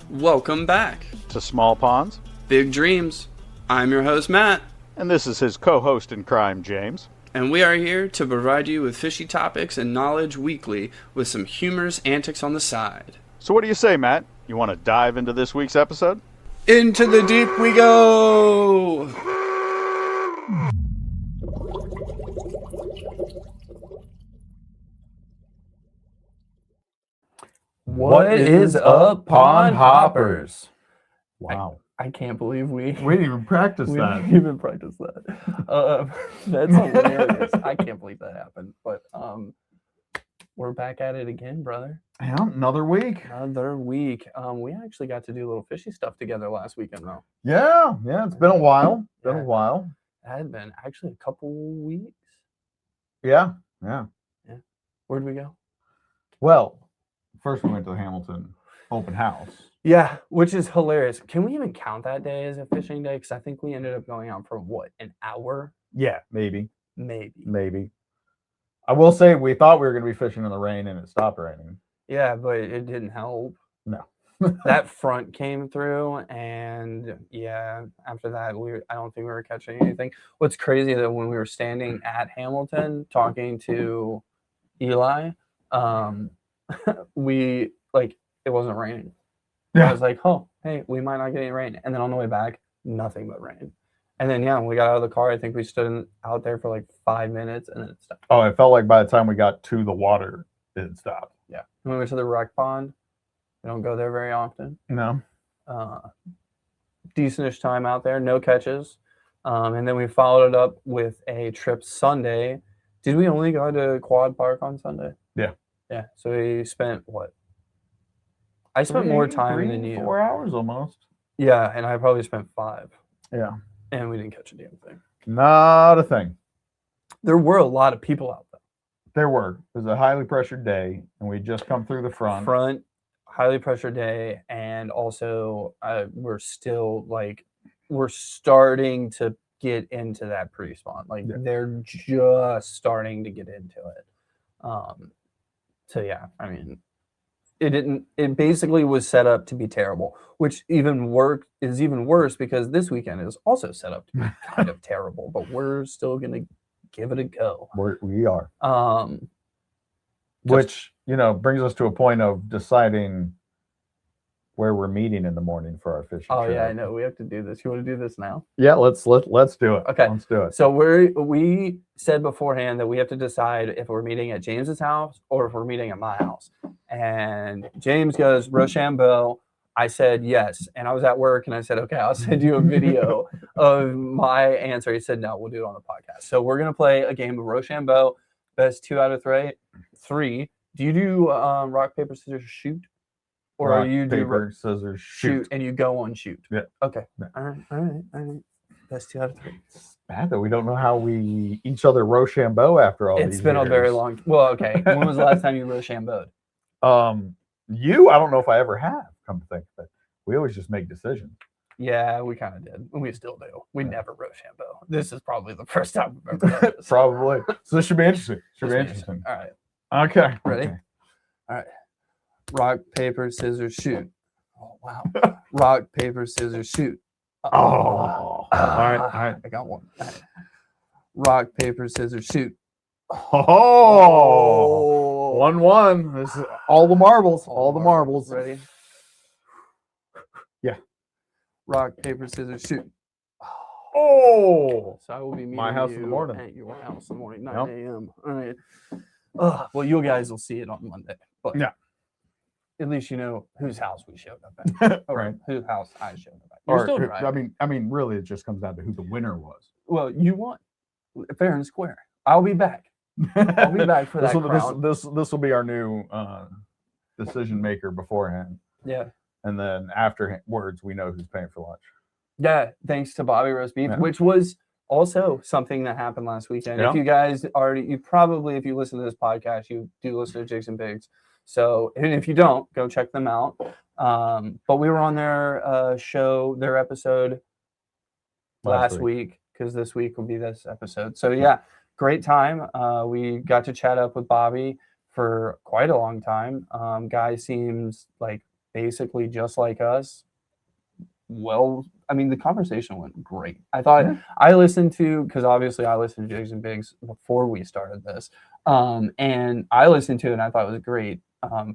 Welcome back to Small Ponds, Big Dreams. I'm your host, Matt. And this is his co-host in crime, James. And we are here to provide you with fishy topics and knowledge weekly with some humorous antics on the side. So what do you say, Matt? You want to dive into this week's episode? Into the deep we go! What is up, pond hoppers? Wow. I can't believe we didn't even practice that. didn't even practice that. That's hilarious. I can't believe that happened. But we're back at it again, brother. Yeah, another week. Another week. We actually got to do a little fishy stuff together last weekend, though. Yeah, it's been a while. It had been actually a couple weeks. Yeah. Where'd we go? Well, first we went to the Hamilton open house. Yeah, which is hilarious. Can we even count that day as a fishing day? Because I think we ended up going out for what, an hour? Yeah, maybe. Maybe. I will say we thought we were going to be fishing in the rain and it stopped raining. Yeah, but it didn't help. No. That front came through, and yeah, after that, I don't think we were catching anything. What's crazy though, when we were standing at Hamilton talking to Eli, it wasn't raining. Yeah. I was like, oh, hey, we might not get any rain. And then on the way back, nothing but rain. And then, when we got out of the car, I think we stood out there for like 5 minutes, and then it stopped. Oh, it felt like by the time we got to the water, it stopped. Yeah. And we went to the rec pond. We don't go there very often. No. Decentish time out there, no catches. And then we followed it up with a trip Sunday. Did we only go to Quad Park on Sunday? Yeah. Yeah. So we spent what? I spent more time than you. 4 hours almost. Yeah, and I probably spent 5. Yeah. And we didn't catch a damn thing. Not a thing. There were a lot of people out there. There were. It was a highly pressured day, and we just come through the front. Highly pressured day, and also we're starting to get into that pre-spawn. They're just starting to get into it. So yeah, I mean, it basically was set up to be terrible, which is even worse because this weekend is also set up to be kind of terrible, but we're still gonna give it a go. We are. Which, brings us to a point of deciding where we're meeting in the morning for our fishing trip. Yeah, I know. We have to do this. You want to do this now? Yeah, let's do it. Okay. Let's do it. So we said beforehand that we have to decide if we're meeting at James's house or if we're meeting at my house. And James goes, Rochambeau. I said yes. And I was at work and I said, okay, I'll send you a video of my answer. He said, no, we'll do it on the podcast. So we're going to play a game of Rochambeau, best 2 out of 3. Do you do rock, paper, scissors, shoot? Or rock, you do paper, scissors, shoot. And you go on shoot? Yeah. Okay. Yeah. All right. Best 2 out of 3. It's bad that we don't know how we each other Rochambeau after all these years. It's been a very long. Well, okay. When was the last time you Rochambeaued? I don't know if I ever have, come to think of it. We always just make decisions. Yeah, we kind of did. We still do. We never Rochambeau. This is probably the first time we've ever done this. Probably. So this should be interesting. Should be interesting. All right. Okay. Ready? Okay. All right. Rock, paper, scissors, shoot. Oh, wow. Rock, paper, scissors, shoot. All right. I got one. All right. Rock, paper, scissors, shoot. Oh. 1-1. This is all the marbles. All the marbles. Ready? Yeah. Rock, paper, scissors, shoot. Oh. So I will be meeting my house in the morning. At your house in the morning, 9 Yep. a.m. All right. Well, you guys will see it on Monday. But yeah. At least you know whose house we showed up at. Right. Whose house I showed up at. You're still driving. I mean, really, it just comes down to who the winner was. Well, you won. Fair and square. I'll be back. I'll be back for that crown. This will be our new decision maker beforehand. Yeah. And then afterwards, we know who's paying for lunch. Yeah. Thanks to Bobby Roast Beef, which was also something that happened last weekend. Yeah. If you guys if you listen to this podcast, you do listen to Jigs and Bigs. So, and if you don't, go check them out. But we were on their episode last week, because this week will be this episode. So yeah, great time. We got to chat up with Bobby for quite a long time. Guy seems like basically just like us. Well, I mean, the conversation went great. I thought I listened to, because obviously I listened to Jigs and Bigs before we started this, and I listened to it and I thought it was great.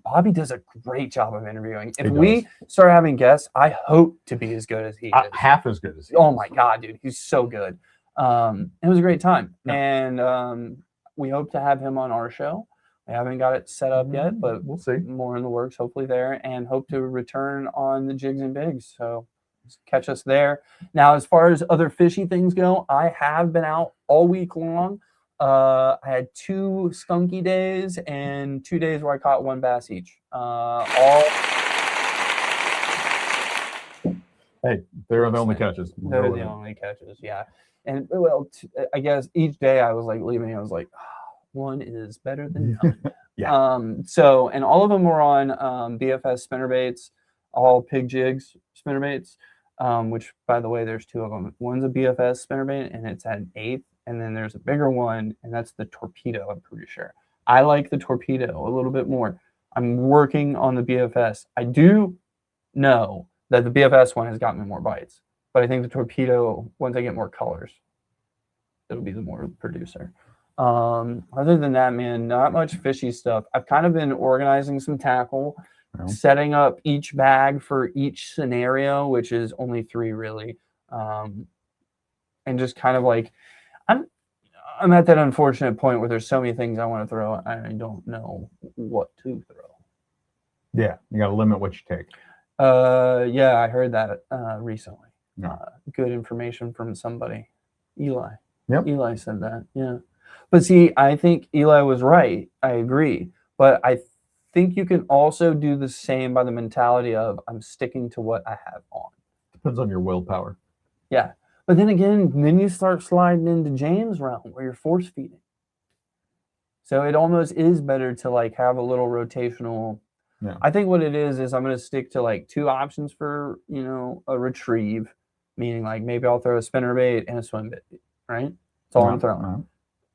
Bobby does a great job of interviewing. If we start having guests, I hope to be as good as he is. Half as good as he is. Oh my God, dude, he's so good. It was a great time, and we hope to have him on our show. We haven't got it set up yet, but we'll see. More in the works, hopefully there, and hope to return on the Jigs and Bigs. So catch us there. Now, as far as other fishy things go, I have been out all week long. I had 2 skunky days and 2 days where I caught 1 bass each. Hey, they're the only catches. They're the only catches, yeah. And well, I guess each day I was like leaving, I was like, one is better than none. Yeah. So, and all of them were on BFS spinnerbaits, all pig jigs spinnerbaits. Which, by the way, there's 2 of them. One's a BFS spinnerbait, and it's at an 1/8, and then there's a bigger one, and that's the torpedo, I'm pretty sure. I like the torpedo a little bit more. I'm working on the BFS. I do know that the BFS one has gotten me more bites, but I think the torpedo, once I get more colors, it'll be the more producer. Other than that, man, not much fishy stuff. I've kind of been organizing some tackle, setting up each bag for each scenario, which is only 3 really, and just kind of like I'm at that unfortunate point where there's so many things I want to throw, I don't know what to throw. Yeah, you got to limit what you take. Yeah, I heard that recently. Yeah. Good information from somebody, Eli. Yep. Eli said that. Yeah, but see, I think Eli was right. I agree, but I think you can also do the same by the mentality of I'm sticking to what I have on. Depends on your willpower. Yeah. But then again, then you start sliding into James' realm where you're force feeding. So it almost is better to like have a little rotational. Yeah. I think what it is I'm going to stick to like 2 options for, a retrieve, meaning like maybe I'll throw a spinnerbait and a swim bait, right? That's all I'm throwing.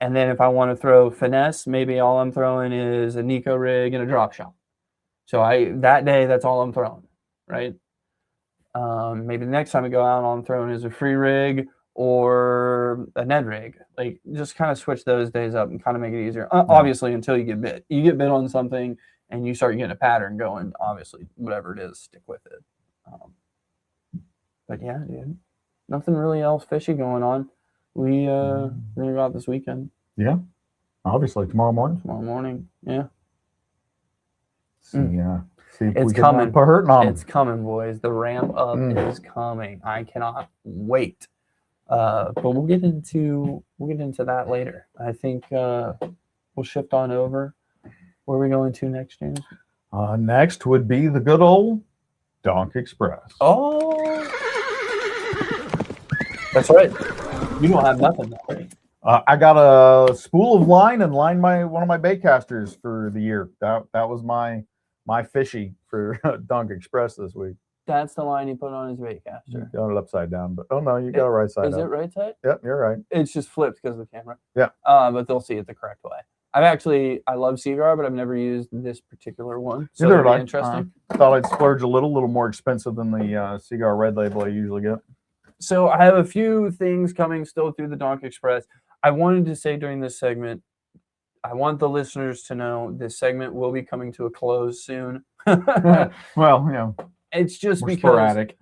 And then if I want to throw finesse, maybe all I'm throwing is a Nico rig and a drop shot. So that day, that's all I'm throwing, right? Maybe the next time I go out, all I'm throwing is a free rig or a Ned rig. Like just kind of switch those days up and kind of make it easier. Obviously, until you get bit. You get bit on something and you start getting a pattern going, obviously, whatever it is, stick with it. But yeah, dude, nothing really else fishy going on. We're gonna go out this weekend. Yeah, obviously tomorrow morning. Tomorrow morning, yeah. See if It's we can coming. put hurting on them. It's coming, boys. The ramp up is coming. I cannot wait. But we'll get into that later. I think we'll shift on over. Where are we going to next, James? Next would be the good old Donk Express. Oh, that's right. You don't have nothing though, right? I got a spool of line and lined one of my bait casters for the year. That was my fishy for Donk Express this week. That's the line he put on his bait caster. You got it upside down, but oh no, you got it right side up. Is it right side? Yep, you're right. It's just flipped because of the camera. Yeah. But they'll see it the correct way. I love Seaguar, but I've never used this particular one. So Neither it'll did be interesting. Thought I'd splurge a little more expensive than the Seaguar Red Label I usually get. So I have a few things coming still through the Donk Express. I wanted to say during this segment, I want the listeners to know this segment will be coming to a close soon. Well, it's just because sporadic.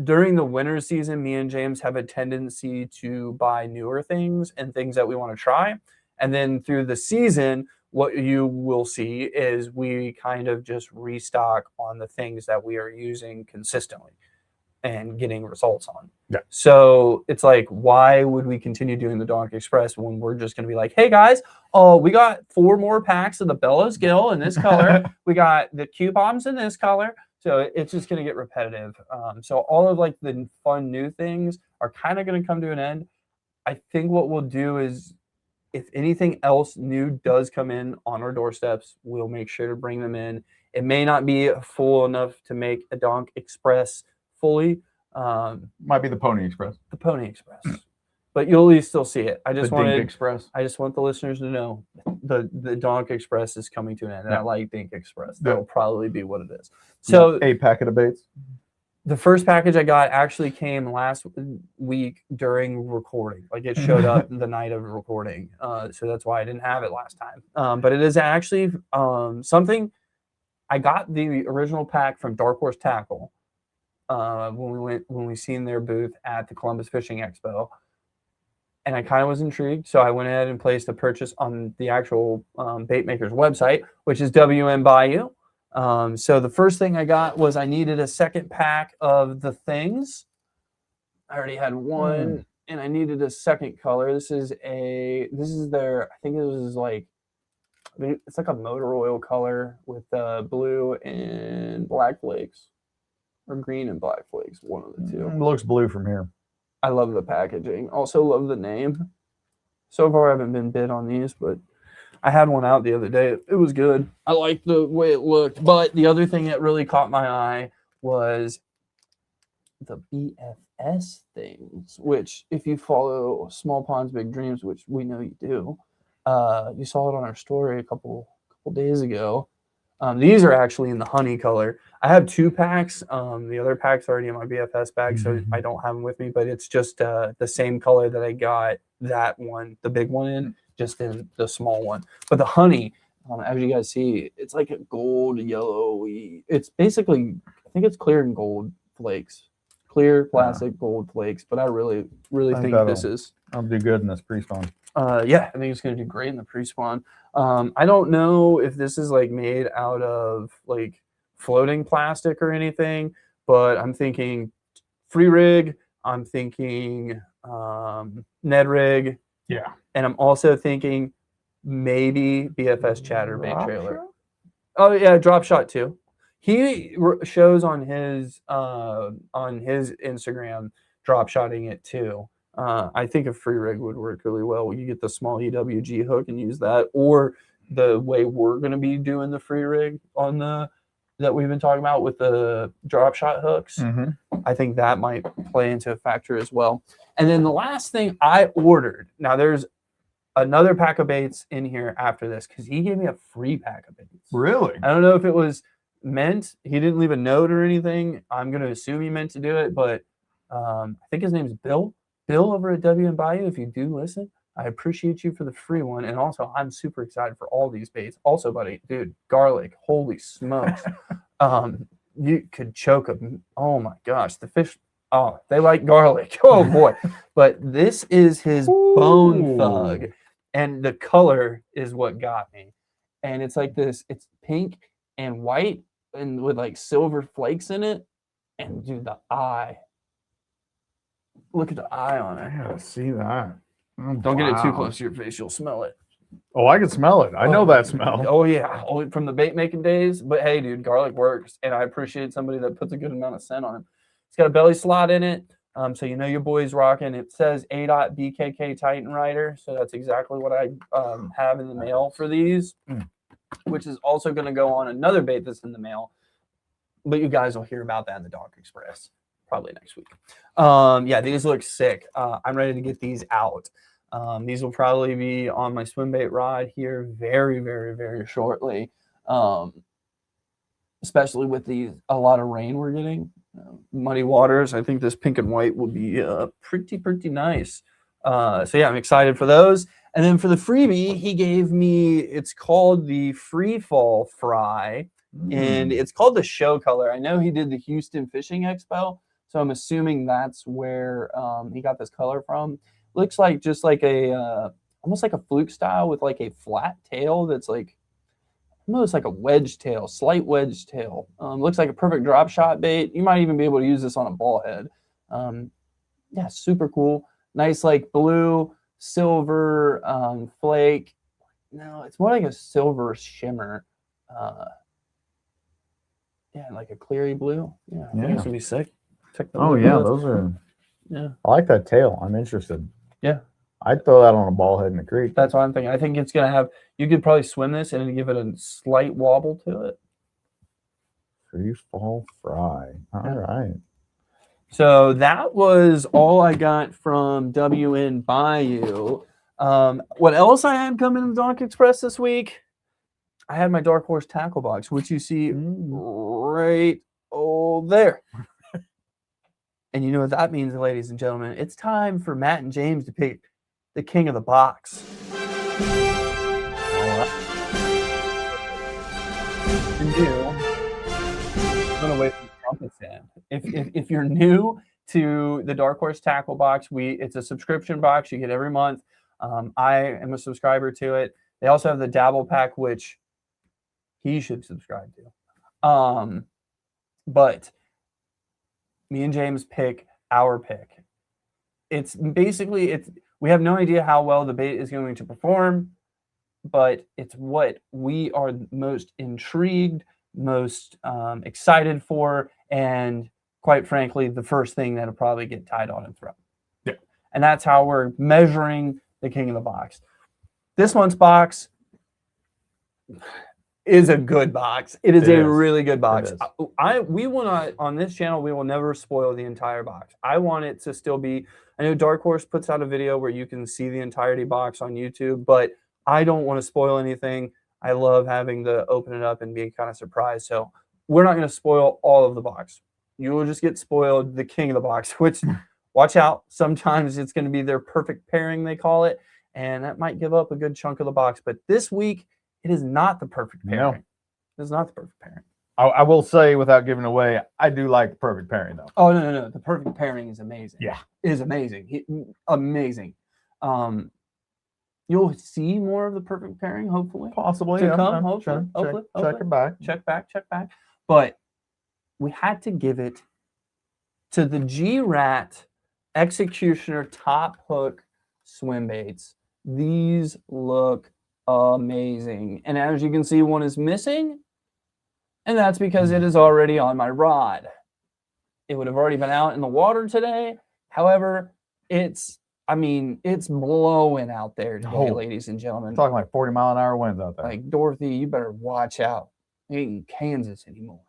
During the winter season, me and James have a tendency to buy newer things and things that we want to try. And then through the season, what you will see is we kind of just restock on the things that we are using consistently and getting results on. Yeah. So it's like, why would we continue doing the Donk Express when we're just going to be like, hey guys, we got 4 more packs of the Bellows Gill in this color. We got the Q-bombs in this color. So it's just going to get repetitive. So all of like the fun new things are kind of going to come to an end. I think what we'll do is if anything else new does come in on our doorsteps, we'll make sure to bring them in. It may not be full enough to make a Donk Express fully. Might be the Pony Express. The Pony Express. but you'll at least still see it. I The just Dink wanted, Express. I just want the listeners to know the Donk Express is coming to an end. And I Yeah. like Dink Express. Yeah. That'll probably be what it is. So 8 packet of baits. the first package I got actually came last week during recording. Like it showed up the night of recording. So that's why I didn't have it last time. But it is actually something. I got the original pack from Dark Horse Tackle when we seen their booth at the Columbus Fishing Expo. And I kind of was intrigued. So I went ahead and placed a purchase on the actual bait maker's website, which is WM Bayou. So the first thing I got was I needed a second pack of the things. I already had one, and I needed a second color. This is their, I think it was like, it's like a motor oil color with blue and black flakes, or green and black flakes, one of the two. It looks blue from here. I love the packaging. Also love the name. So far I haven't been bid on these, but I had one out the other day. It was good. I liked the way it looked. But the other thing that really caught my eye was the BFS things, which if you follow Small Ponds, Big Dreams, which we know you do, you saw it on our story a couple days ago. These are actually in the honey color. I have 2 packs. The other pack's already in my BFS bag, so I don't have them with me, but it's just the same color that I got that one, the big one in, just in the small one. But the honey, as you guys see, it's like a gold, yellowy. It's basically, I think it's clear and gold flakes. Clear plastic gold flakes, but I really think this is. I'll do good in this pre-spawn. Yeah, I think it's going to do great in the pre-spawn. I don't know if this is like made out of like floating plastic or anything, but I'm thinking free rig. I'm thinking Ned rig. Yeah. And I'm also thinking maybe BFS chatterbait trailer. Oh yeah, drop shot too. He shows on his Instagram drop shotting it too. I think a free rig would work really well. You get the small EWG hook and use that, or the way we're going to be doing the free rig on that we've been talking about with the drop shot hooks. I think that might play into a factor as well. And then the last thing I ordered, now there's another pack of baits in here after this because he gave me a free pack of baits. Really? I don't know if it was meant. He didn't leave a note or anything. I'm going to assume he meant to do it, but I think his name's Bill. Bill over at WM Bayou, if you do listen, I appreciate you for the free one. And also, I'm super excited for all these baits. Also, buddy, dude, garlic, holy smokes. You could choke them. Oh, my gosh. The fish, oh, they like garlic. Oh, boy. But this is his Bone Thug. And the color is what got me. And it's like this, it's pink and white and with like silver flakes in it. And, dude, the eye. Look at the eye on it. I gotta see that. Oh, Don't get it too close to your face. You'll smell it. Oh, I can smell it. I know that smell. Oh, yeah. Oh, from the bait making days. But hey, dude, garlic works. And I appreciate somebody that puts a good amount of scent on it. It's got a belly slot in it. So you know your boy's rocking. It says A.dot BKK Titan Rider. So that's exactly what I have in the mail for these, which is also going to go on another bait that's in the mail. But you guys will hear about that in the Donk Express probably next week. Yeah, these look sick. I'm ready to get these out. These will probably be on my swim bait rod here very, very, very shortly. Especially with a lot of rain we're getting. Muddy waters. I think this pink and white will be pretty nice. So yeah, I'm excited for those. And then for the freebie, he gave me, it's called the Free Fall Fry. And it's called the show color. I know he did the Houston Fishing Expo. So I'm assuming that's where he got this color from. Looks like just like a, almost like a fluke style with like a flat tail that's like, almost like a wedge tail, slight wedge tail. Looks like a perfect drop shot bait. You might even be able to use this on a ball head. Yeah, super cool. Nice like blue, silver flake. No, it's more like a silver shimmer. Yeah, like a cleary blue. Yeah, I think it's gonna be sick. Oh yeah, those are. Yeah, I like that tail. I'm interested. Yeah, I'd throw that on a ball head in the creek. that's what I'm thinking. I think it's gonna have. You could probably swim this and give it a slight wobble to it. Free Fall Fry. All right. So that was all I got from WN Bayou. What else I had coming to Donk Express this week? I had my Dark Horse tackle box, which you see right there. And you know what that means, ladies and gentlemen? It's time for Matt and James to pick the king of the box. If you're new, I'm gonna wait for the trumpet stand. If you're new to the Dark Horse tackle box, it's a subscription box you get every month. I am a subscriber to it. They also have the dabble pack, which he should subscribe to. But me and James pick our pick. It's basically we have no idea how well the bait is going to perform, but it's what we are most intrigued, most excited for, and quite frankly, the first thing that'll probably get tied on and thrown. Yeah. And that's how we're measuring the king of the box. This month's box is a good box. It is a really good box. We will not, on this channel, we will never spoil the entire box. I want it to still be, I know Dark Horse puts out a video where you can see the entirety box on YouTube, but I don't want to spoil anything. I love having to open it up and be kind of surprised. So we're not going to spoil all of the box. You will just get spoiled the king of the box, which watch out. Sometimes it's going to be their perfect pairing, they call it. And that might give up a good chunk of the box. But this week, it is not the perfect pairing. No. It is not the perfect pairing. I will say, without giving away, I do like the perfect pairing, though. Oh, no. The perfect pairing is amazing. Yeah. It is amazing. Amazing. You'll see more of the perfect pairing, hopefully. Possibly. To come, hopefully. Check it back. Check back. But we had to give it to the G-Rat Executioner Top Hook swim baits. These look amazing. And as you can see, one is missing. And that's because it is already on my rod. It would have already been out in the water today. However, it's blowing out there today, ladies and gentlemen. I'm talking like 40-mile-an-hour winds out there. Like, Dorothy, you better watch out. It ain't in Kansas anymore.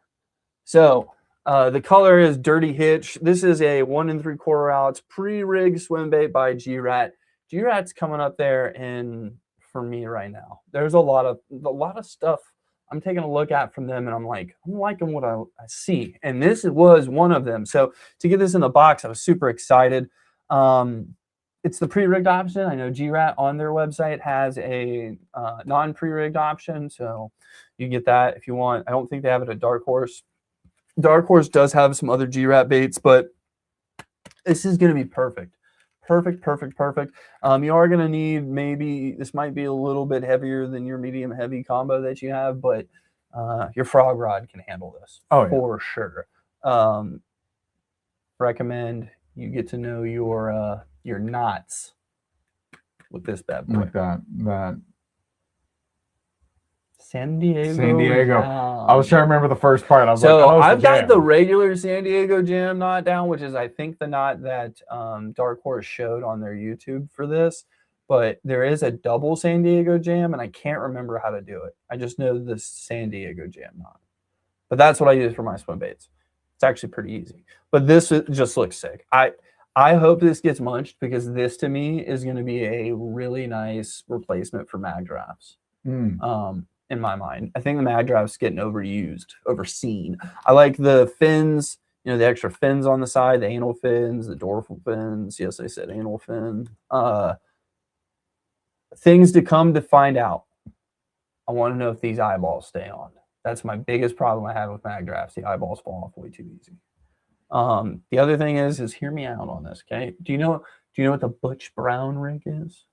So the color is Dirty Hitch. This is a 1 3/4 ounce pre-rig swim bait by G-Rat. G-Rat's coming up there for me right now. There's a lot of stuff I'm taking a look at from them, and I'm liking what I see. And this was one of them. So to get this in the box, I was super excited. It's the pre-rigged option. I know G-Rat on their website has a non-pre-rigged option, so you get that if you want. I don't think they have it at Dark Horse. Dark Horse does have some other G-Rat baits, but this is going to be perfect. Perfect. You are going to need, maybe this might be a little bit heavier than your medium heavy combo that you have, but your frog rod can handle this for sure. Recommend you get to know your knots with this bad boy. Like that. San Diego. Jam. I was trying to remember the first part. I was I've got the regular San Diego Jam knot down, which is I think the knot that Dark Horse showed on their YouTube for this. But there is a double San Diego Jam, and I can't remember how to do it. I just know the San Diego Jam knot. But that's what I use for my swim baits. It's actually pretty easy. But this just looks sick. I hope this gets munched, because this to me is going to be a really nice replacement for mag drafts. In my mind, I think the mag draft's getting overseen. I like the fins, the extra fins on the side, the anal fins, the dorsal fins. Yes, I said anal fin. Things to come to find out. I want to know if these eyeballs stay on. That's my biggest problem I have with mag drafts. The eyeballs fall off way too easy. The other thing is hear me out on this, okay? Do you know what the Butch Brown rig is?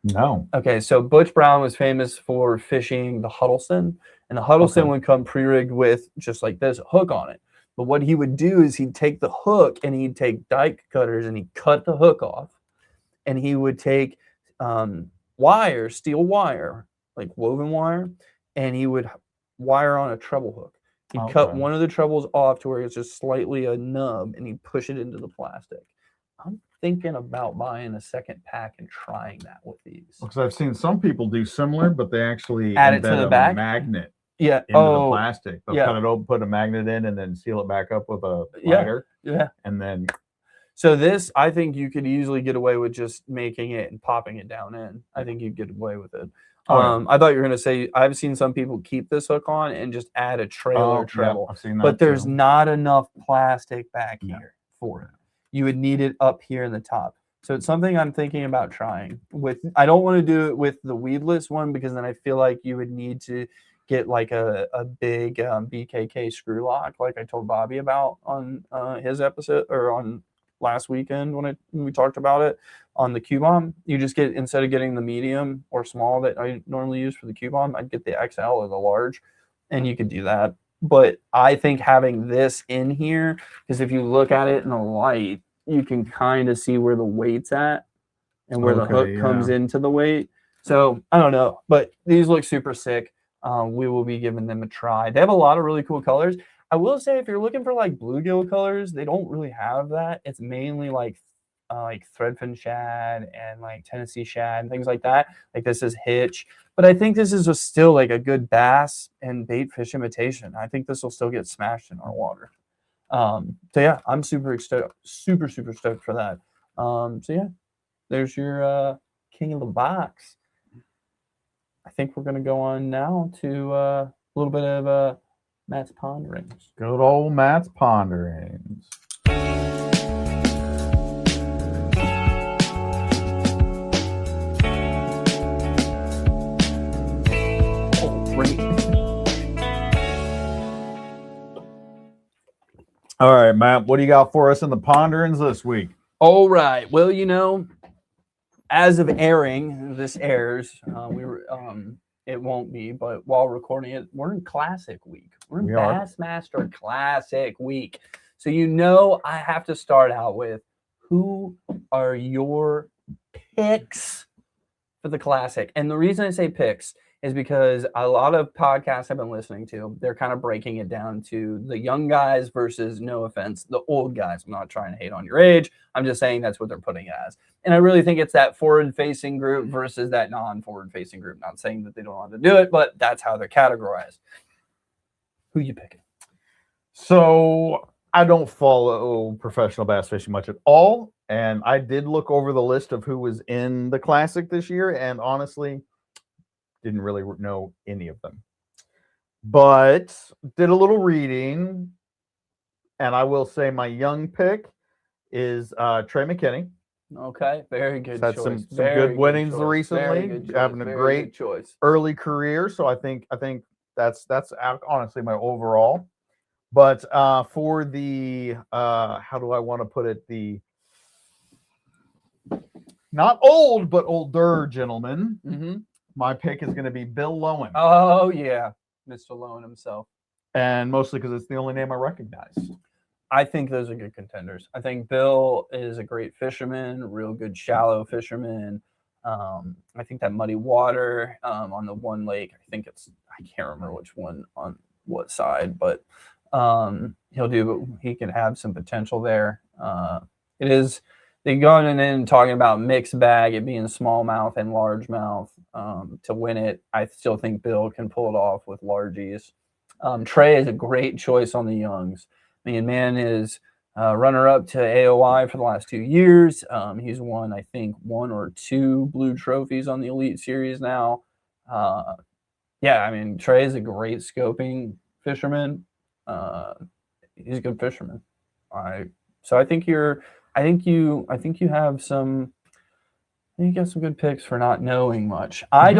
No. Okay, so Butch Brown was famous for fishing the Huddleston, and the Huddleston would come pre-rigged with just like this, a hook on it. But what he would do is he'd take the hook and he'd take dike cutters and he'd cut the hook off, and he would take wire, steel wire, like woven wire, and he would wire on a treble hook. He'd cut one of the trebles off to where it's just slightly a nub, and he'd push it into the plastic. I'm thinking about buying a second pack and trying that with these. Because I've seen some people do similar, but they actually add it to the back magnet. Yeah. into the Oh, plastic. They'll yeah. cut it open, put a magnet in, and then seal it back up with a Yeah. lighter. Yeah. And then So this, I think you could easily get away with just making it and popping it down in. I think you'd get away with it. Oh, yeah. I thought you were gonna say I've seen some people keep this hook on and just add a trailer yeah, treble, I've seen that but there's too. not enough plastic back Yeah. here for it. You would need it up here in the top. So it's something I'm thinking about trying. I don't want to do it with the weedless one because then I feel like you would need to get like a big BKK screw lock, like I told Bobby about on his episode or on last weekend when we talked about it on the Q-Bomb. You just get, instead of getting the medium or small that I normally use for the Q-Bomb, I'd get the XL or the large, and you could do that. But I think having this in here, because if you look at it in the light, you can kind of see where the weight's at and where the hook comes into the weight. So I don't know, but these look super sick. We will be giving them a try. They have a lot of really cool colors. I will say if you're looking for like bluegill colors, they don't really have that. It's mainly like threadfin shad and like Tennessee shad and things like that. Like this is hitch, but I think this is just still like a good bass and bait fish imitation. I think this will still get smashed in our water. So yeah, I'm super stoked for that. So yeah, there's your king of the box. I think we're gonna go on now to a little bit of Matt's Ponderings. Good old Matt's Ponderings. Oh, great. All right, Matt, what do you got for us in the Ponderings this week? All right. Well, as of airing, this airs. It won't be, but while recording it, we're in Classic Week. We're in Bassmaster Classic Week. So I have to start out with, who are your picks for the Classic? And the reason I say picks is because a lot of podcasts I've been listening to, they're kind of breaking it down to the young guys versus, no offense, the old guys. I'm not trying to hate on your age. I'm just saying that's what they're putting it as. And I really think it's that forward-facing group versus that non-forward-facing group. Not saying that they don't know how to do it, but that's how they're categorized. Who you picking? So I don't follow professional bass fishing much at all. And I did look over the list of who was in the Classic this year. And honestly, didn't really know any of them. But did a little reading. And I will say my young pick is Trey McKinney. Okay, very good Had choice. some Very good winnings choice. recently, having a great early career. So I think that's honestly my overall. But for the how do I want to put it? The not old but older gentleman. Mm-hmm. My pick is going to be Bill Lowen. Oh yeah, Mr. Lowen himself. And mostly because it's the only name I recognize. I think those are good contenders. I think Bill is a great fisherman, real good shallow fisherman. I think that Muddy Water on the one lake, I can't remember which one on what side, but he can have some potential there. They going in and talking about mixed bag, it being smallmouth and largemouth to win it. I still think Bill can pull it off with largies. Trey is a great choice on the youngs. I mean, man is runner-up to AOI for the last 2 years. He's won, I think, 1 or 2 blue trophies on the Elite Series now. I mean, Trey is a great scoping fisherman. He's a good fisherman. So I think you have some. I think you got some good picks for not knowing much. I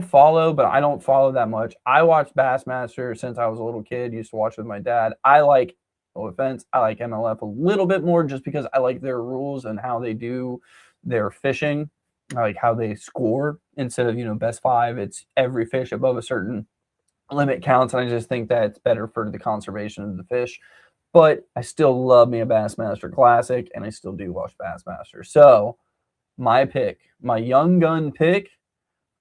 follow, but I don't follow that much. I watched Bassmaster since I was a little kid. Used to watch with my dad. I like MLF a little bit more just because I like their rules and how they do their fishing. I like how they score instead of, best 5. It's every fish above a certain limit counts. And I just think that it's better for the conservation of the fish. But I still love me a Bassmaster Classic, and I still do watch Bassmaster. So my pick, my young gun pick,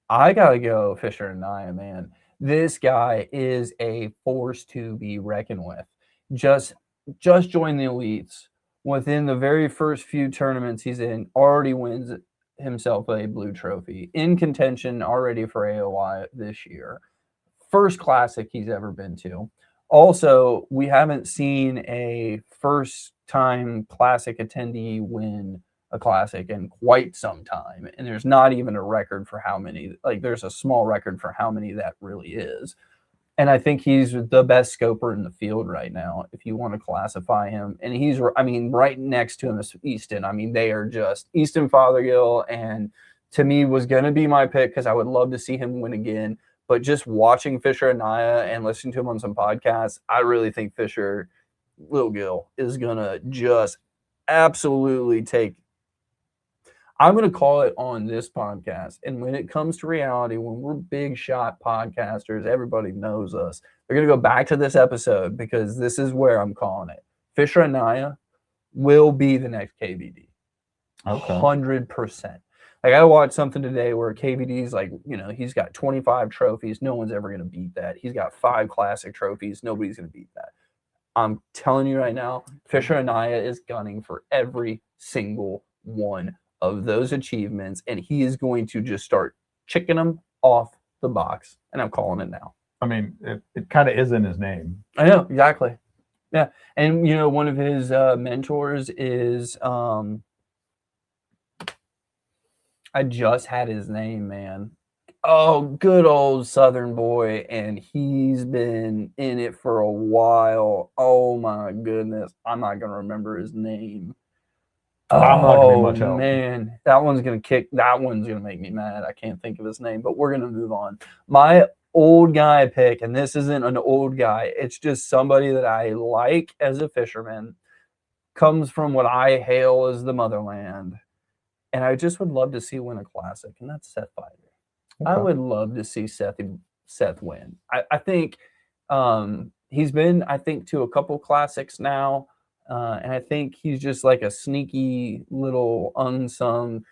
I got to go Fisher and Naya, man. This guy is a force to be reckoned with. Just joined the elites. Within the very first few tournaments he's in, already wins himself a blue trophy. In contention already for AOI this year. first classic he's ever been to. Also, we haven't seen a first-time classic attendee win a classic in quite some time, and there's not even a record for how many. Like, there's a small record for how many that really is. And I think he's the best scoper in the field right now, if you want to classify him. And he's, I mean, right next to him is Easton. I mean, they are just Easton Fothergill, and to me was going to be my pick because I would love to see him win again. But just watching Fisher Anaya and listening to him on some podcasts, I really think Fisher Little Gill is going to just absolutely take. I'm going to call it on this podcast. And when it comes to reality, when we're big shot podcasters, everybody knows us. They're going to go back to this episode because this is where I'm calling it. Fisher Anaya will be the next KVD. Okay. 100%. Like, I watched something today where KVD's like, you know, he's got 25 trophies. No one's ever going to beat that. He's got 5 classic trophies. Nobody's going to beat that. I'm telling you right now, Fisher Anaya is gunning for every single one of those achievements, and he is going to just start chicking them off the box. And I'm calling it now. I mean, it kind of is in his name. I know, exactly. Yeah. And, you know, one of his mentors is, I just had his name, man. Oh, good old Southern boy. And he's been in it for a while. Oh, my goodness. I'm not going to remember his name. I'm not going to be much help. Man, that one's going to kick. That one's going to make me mad. I can't think of his name, but we're going to move on. My old guy pick, and this isn't an old guy. It's just somebody that I like as a fisherman, comes from what I hail as the motherland. And I just would love to see win a classic, and that's Seth Fighter. Okay. I would love to see Seth win. I think he's been, I think, to a couple classics now. And I think he's just like a sneaky little unsung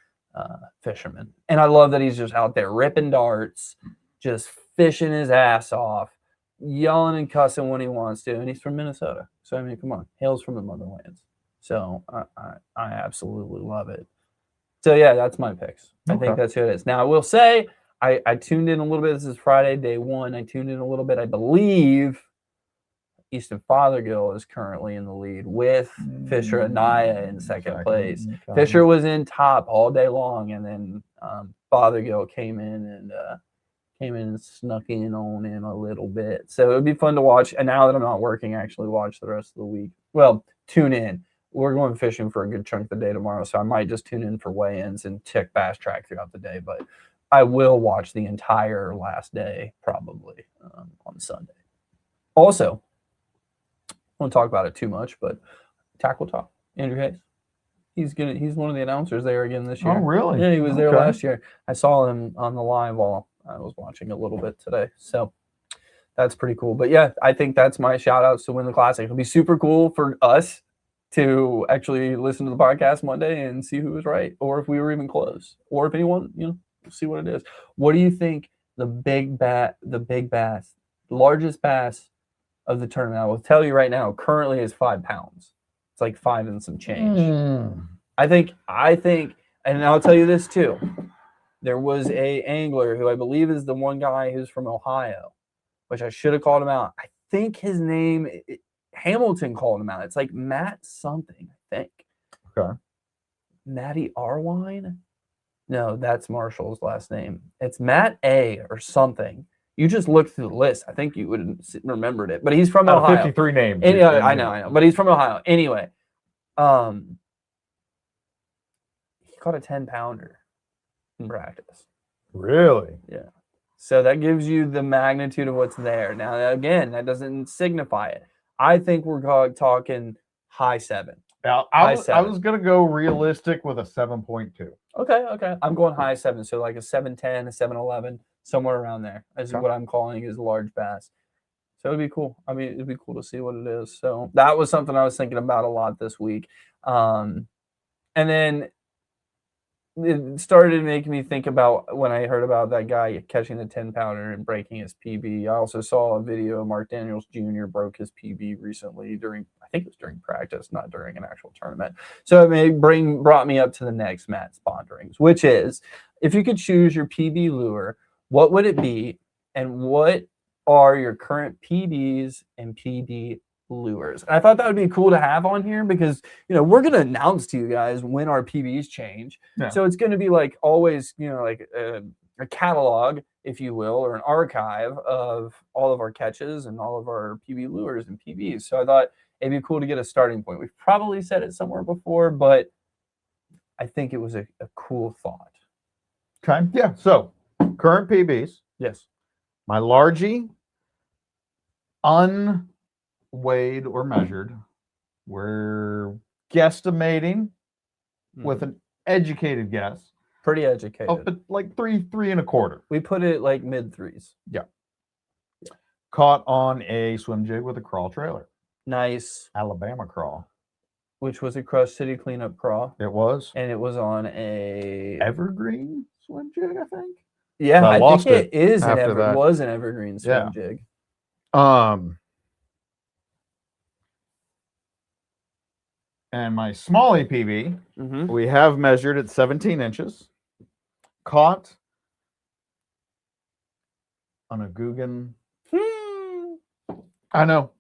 fisherman. And I love that he's just out there ripping darts, just fishing his ass off, yelling and cussing when he wants to. And he's from Minnesota. So, I mean, come on. Hails from the motherlands. So I absolutely love it. So, yeah, that's my picks. Okay. I think that's who it is. Now, I will say I tuned in a little bit. This is Friday, day 1. I tuned in a little bit. I believe Easton Fothergill is currently in the lead with Fisher Anaya in second place. Okay. Fisher was in top all day long, and then Fothergill came in and snuck in on him a little bit. So it would be fun to watch. And now that I'm not working, actually watch the rest of the week. Well, tune in. We're going fishing for a good chunk of the day tomorrow, so I might just tune in for weigh-ins and check bass track throughout the day. But I will watch the entire last day probably on Sunday. Also, I won't talk about it too much, but Tackle Talk, Andrew Hayes. He's one of the announcers there again this year. Oh, really? Yeah, he was there last year. I saw him on the live while I was watching a little bit today. So that's pretty cool. But yeah, I think that's my shout outs to win the classic. It'll be super cool for us to actually listen to the podcast Monday and see who was right, or if we were even close, or if anyone, you know, see what it is. What do you think the largest bass of the tournament, I will tell you right now, currently is 5 pounds. It's like 5 and some change. I think, and I'll tell you this too. There was a angler who I believe is the one guy who's from Ohio, which I should have called him out. I think his name, Hamilton called him out. It's like Matt something, I think. Okay. Matty Arwine? No, that's Marshall's last name. It's Matt A or something. You just look through the list. I think you would have remembered it. But he's from Ohio. 53 names. I know. But he's from Ohio. Anyway, he caught a 10-pounder in practice. Really? Yeah. So that gives you the magnitude of what's there. Now, again, that doesn't signify it. I think we're talking high 7. Now, I was going to go realistic with a 7.2. Okay. I'm going high 7. So like a 7.10, a 7.11. Somewhere around there is what I'm calling is large bass. So it'd be cool. I mean, it'd be cool to see what it is. So that was something I was thinking about a lot this week. And then it started making me think about when I heard about that guy catching the 10-pounder and breaking his PB. I also saw a video of Mark Daniels Jr. broke his PB recently I think it was during practice, not during an actual tournament. So it brought me up to the next Matts PONDerings, which is, if you could choose your PB lure, what would it be, and what are your current PBs and PB lures. And I thought that would be cool to have on here because, we're going to announce to you guys when our PBs change. Yeah. So it's going to be like always, like a catalog, if you will, or an archive of all of our catches and all of our PB lures and PBs. So I thought it'd be cool to get a starting point. We've probably said it somewhere before, but I think it was a cool thought. Okay. Yeah. So current PBs. Yes. My largie, unweighed or measured, we're guesstimating with an educated guess Pretty educated. of like three and a quarter. We put it like mid threes. Yeah. Caught on a swim jig with a crawl trailer. Nice. Alabama crawl. Which was a Crush City cleanup crawl. It was. And it was on a Evergreen swim jig, I think. Yeah, I I lost think it is after that. was an evergreen swim jig. And my small PB, we have measured at 17 inches. Caught on a Guggen. I know.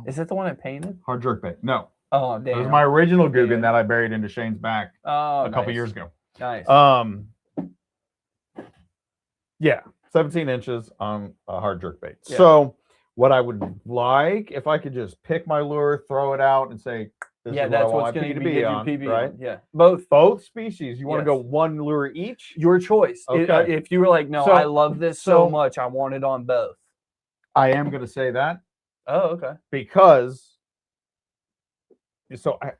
Is that the one I painted? Hard jerkbait. No. Oh, damn. It was my original Guggen that I buried into Shane's back a couple years ago. Nice. Yeah, 17 inches on a hard jerkbait. Yeah. So what I would like, if I could just pick my lure, throw it out, and say, this is what I want my PB on, right? Yeah, both species. You want to go Yes. one lure each? Your choice. Okay. If you were like, no, So- I love this so much, I want it on both. I am going to say that Oh, okay. because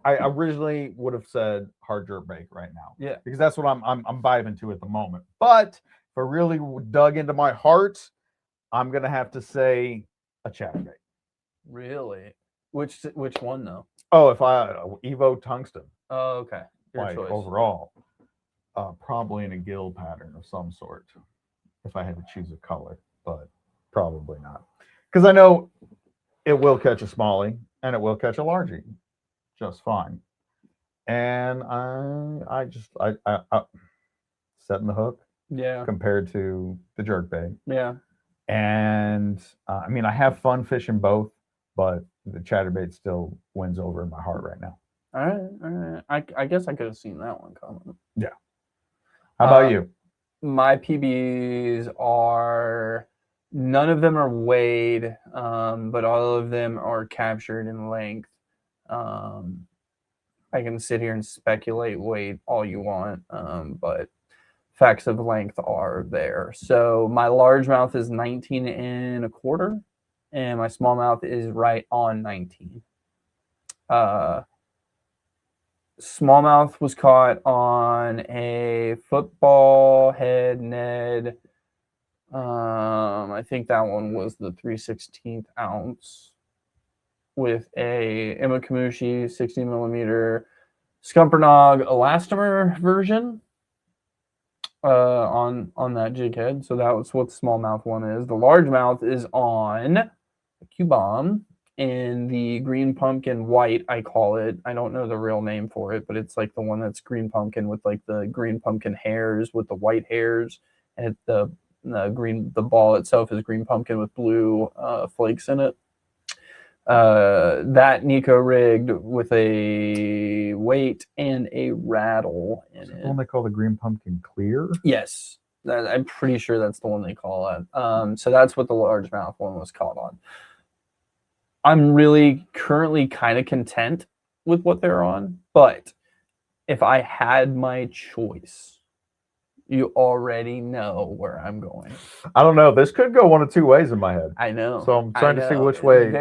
I originally would have said hard jerkbait right now. Yeah. Because that's what I'm vibing to at the moment. But if I really dug into my heart, I'm going to have to say a chatterbait. Really? Which one though? Oh, if I Evo tungsten. Oh, okay. Your Like choice. overall, probably in a gill pattern of some sort. If I had to choose a color, but probably not, because I know it will catch a smallie and it will catch a largie just fine. And I setting the hook. Yeah. Compared to the jerkbait. Yeah. And I mean, I have fun fishing both, but the chatterbait still wins over in my heart right now. All right. I guess I could have seen that one coming. Yeah. How about you? My PBs are, none of them are weighed, but all of them are captured in length. I can sit here and speculate weight all you want, but facts of length are there. So my largemouth is 19 and a quarter, and my smallmouth is right on 19. Smallmouth was caught on a football head Ned. I think that one was the 3/16 ounce with a Imakamushi 60 millimeter Scumpernog elastomer version on that jig head. So that was what the smallmouth one is. The largemouth is on a Q-bomb in the green pumpkin white, I call it. I don't know the real name for it, but it's like the one that's green pumpkin with like the green pumpkin hairs with the white hairs, and the ball itself is green pumpkin with blue flakes in it. That Nico rigged with a weight and a rattle in it. The one they call the green pumpkin clear? Yes, I'm pretty sure that's the one they call it. So that's what the largemouth one was caught on. I'm really currently kind of content with what they're on, but if I had my choice, you already know where I'm going. I don't know. This could go one of two ways in my head. I know. So I'm trying to see which way it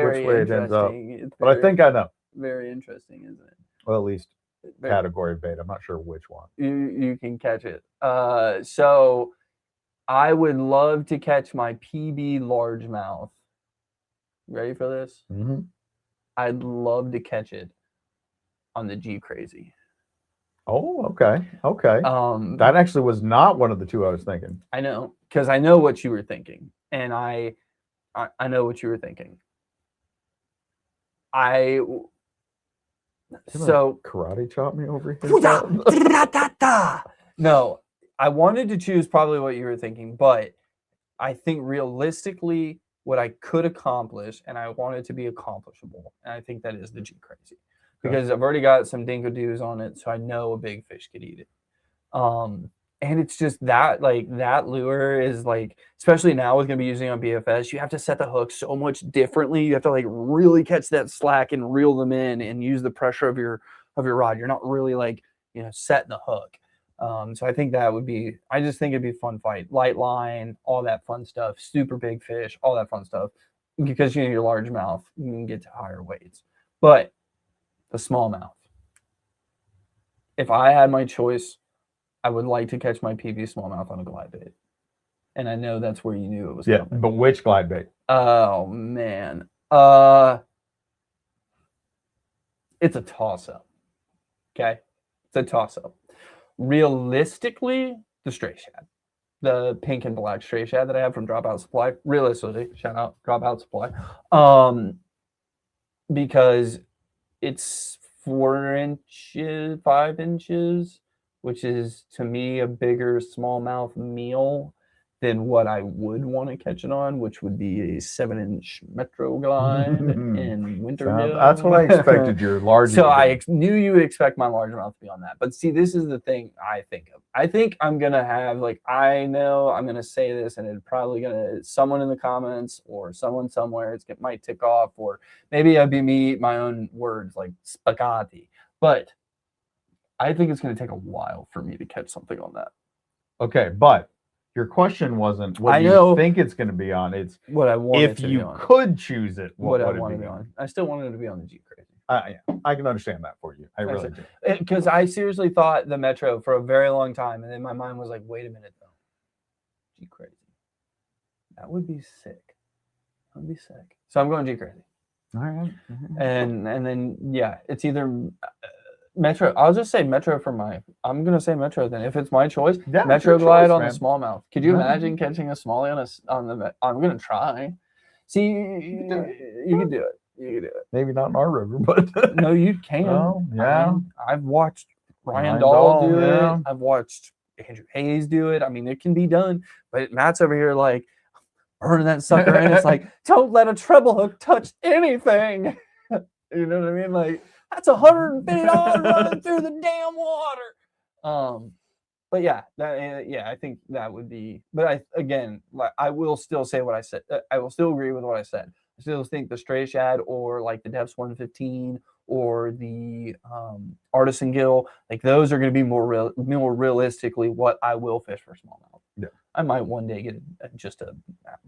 ends up. But I think I know. Very interesting, isn't it? Well, at least category bait. I'm not sure which one. You can catch it. So I would love to catch my PB largemouth. Ready for this? Mm-hmm. I'd love to catch it on the G Crazy. Oh, okay. Okay. That actually was not one of the two I was thinking. I know, because I know what you were thinking. And I know what you were thinking. So karate chop me over here. No, I wanted to choose probably what you were thinking, but I think realistically what I could accomplish, and I want it to be accomplishable. And I think that is the G Crazy, because I've already got some dinkadoos on it, so I know a big fish could eat it. And it's just that, like, that lure is like, especially now with gonna be using on BFS, you have to set the hook so much differently. You have to like really catch that slack and reel them in and use the pressure of your rod. You're not really like, setting the hook. So I think that would be, I just think it'd be a fun fight. Light line, all that fun stuff, super big fish, all that fun stuff. Because your largemouth, you can get to higher weights. But the smallmouth, if I had my choice, I would like to catch my PB smallmouth on a glide bait. And I know that's where you knew it was coming. But which glide bait? Oh man. It's a toss-up. Okay? It's a toss-up. Realistically, the stray shad. The pink and black stray shad that I have from Dropout Supply. Realistically, shout out Dropout Supply. Because it's 4 inches, 5 inches, which is to me a bigger smallmouth meal than what I would want to catch it on, which would be a 7-inch Metro glide in winter. That's what I expected. Your large. So I knew you would expect my largemouth to be on that. But see, this is the thing I think of. I think I'm gonna have, like, I know I'm gonna say this, and it's probably gonna, someone in the comments or someone somewhere, it might tick off, or maybe I'd be me eat my own words like spaghetti. But I think it's gonna take a while for me to catch something on that. Okay, but your question wasn't what you think it's going to be on. It's what I want. If you could choose it, what I want it to be on. I still wanted it to be on the G Crazy. Yeah, I can understand that for you. I really do. Because I seriously thought the Metro for a very long time, and then my mind was like, wait a minute though, G Crazy. That would be sick. That would be sick. So I'm going G Crazy. All right. And then it's either Metro. I'll just say Metro I'm gonna say Metro then. If it's my choice, Metro glide on the smallmouth. Could you imagine catching a smallie on the? I'm gonna try. See, you can do it. You can do it. Maybe not in our river, but no, you can. Oh, yeah. I've watched Ryan Dahl do it. I've watched Andrew Hayes do it. I mean, it can be done. But Matt's over here like burning that sucker in. It's like, don't let a treble hook touch anything. You know what I mean? Like, that's $150 running through the damn water. But I think that would be. But I will still say what I said. I will still agree with what I said. I still think the stray shad, or like the Depths 115, or the Artisan Gill, like those are going to be more realistically what I will fish for smallmouth. Yeah, I might one day get just a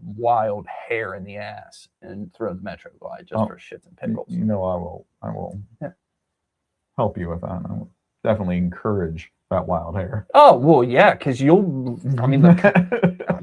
wild hair in the ass and throw the Metro glide just for shits and pickles. You know, I will help you with that. I will definitely encourage that wild hair. Oh, well, yeah, because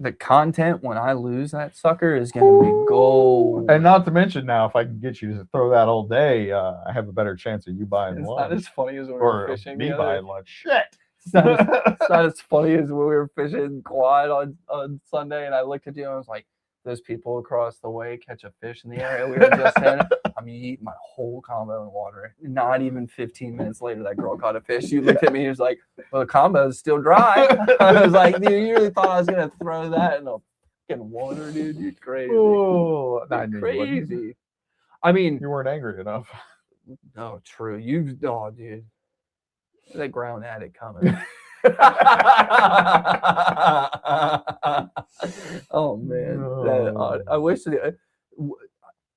the content when I lose that sucker is going to be gold. And not to mention, now, if I can get you to throw that all day, I have a better chance of you buying lunch. It's not as funny as when we were fishing. Me buying lunch. Shit. It's not as funny as when we were fishing quad on Sunday, and I looked at you and I was like, those people across the way catch a fish in the area we were just in. I'm eating my whole combo in water. Not even 15 minutes later, that girl caught a fish. You looked at me and was like, well, the combo is still dry. I was like, dude, you really thought I was going to throw that in a fucking water, dude? You're crazy. Oh, You're crazy. I mean, you weren't angry enough. No, true. Dude. That ground addict coming. Oh man, I wish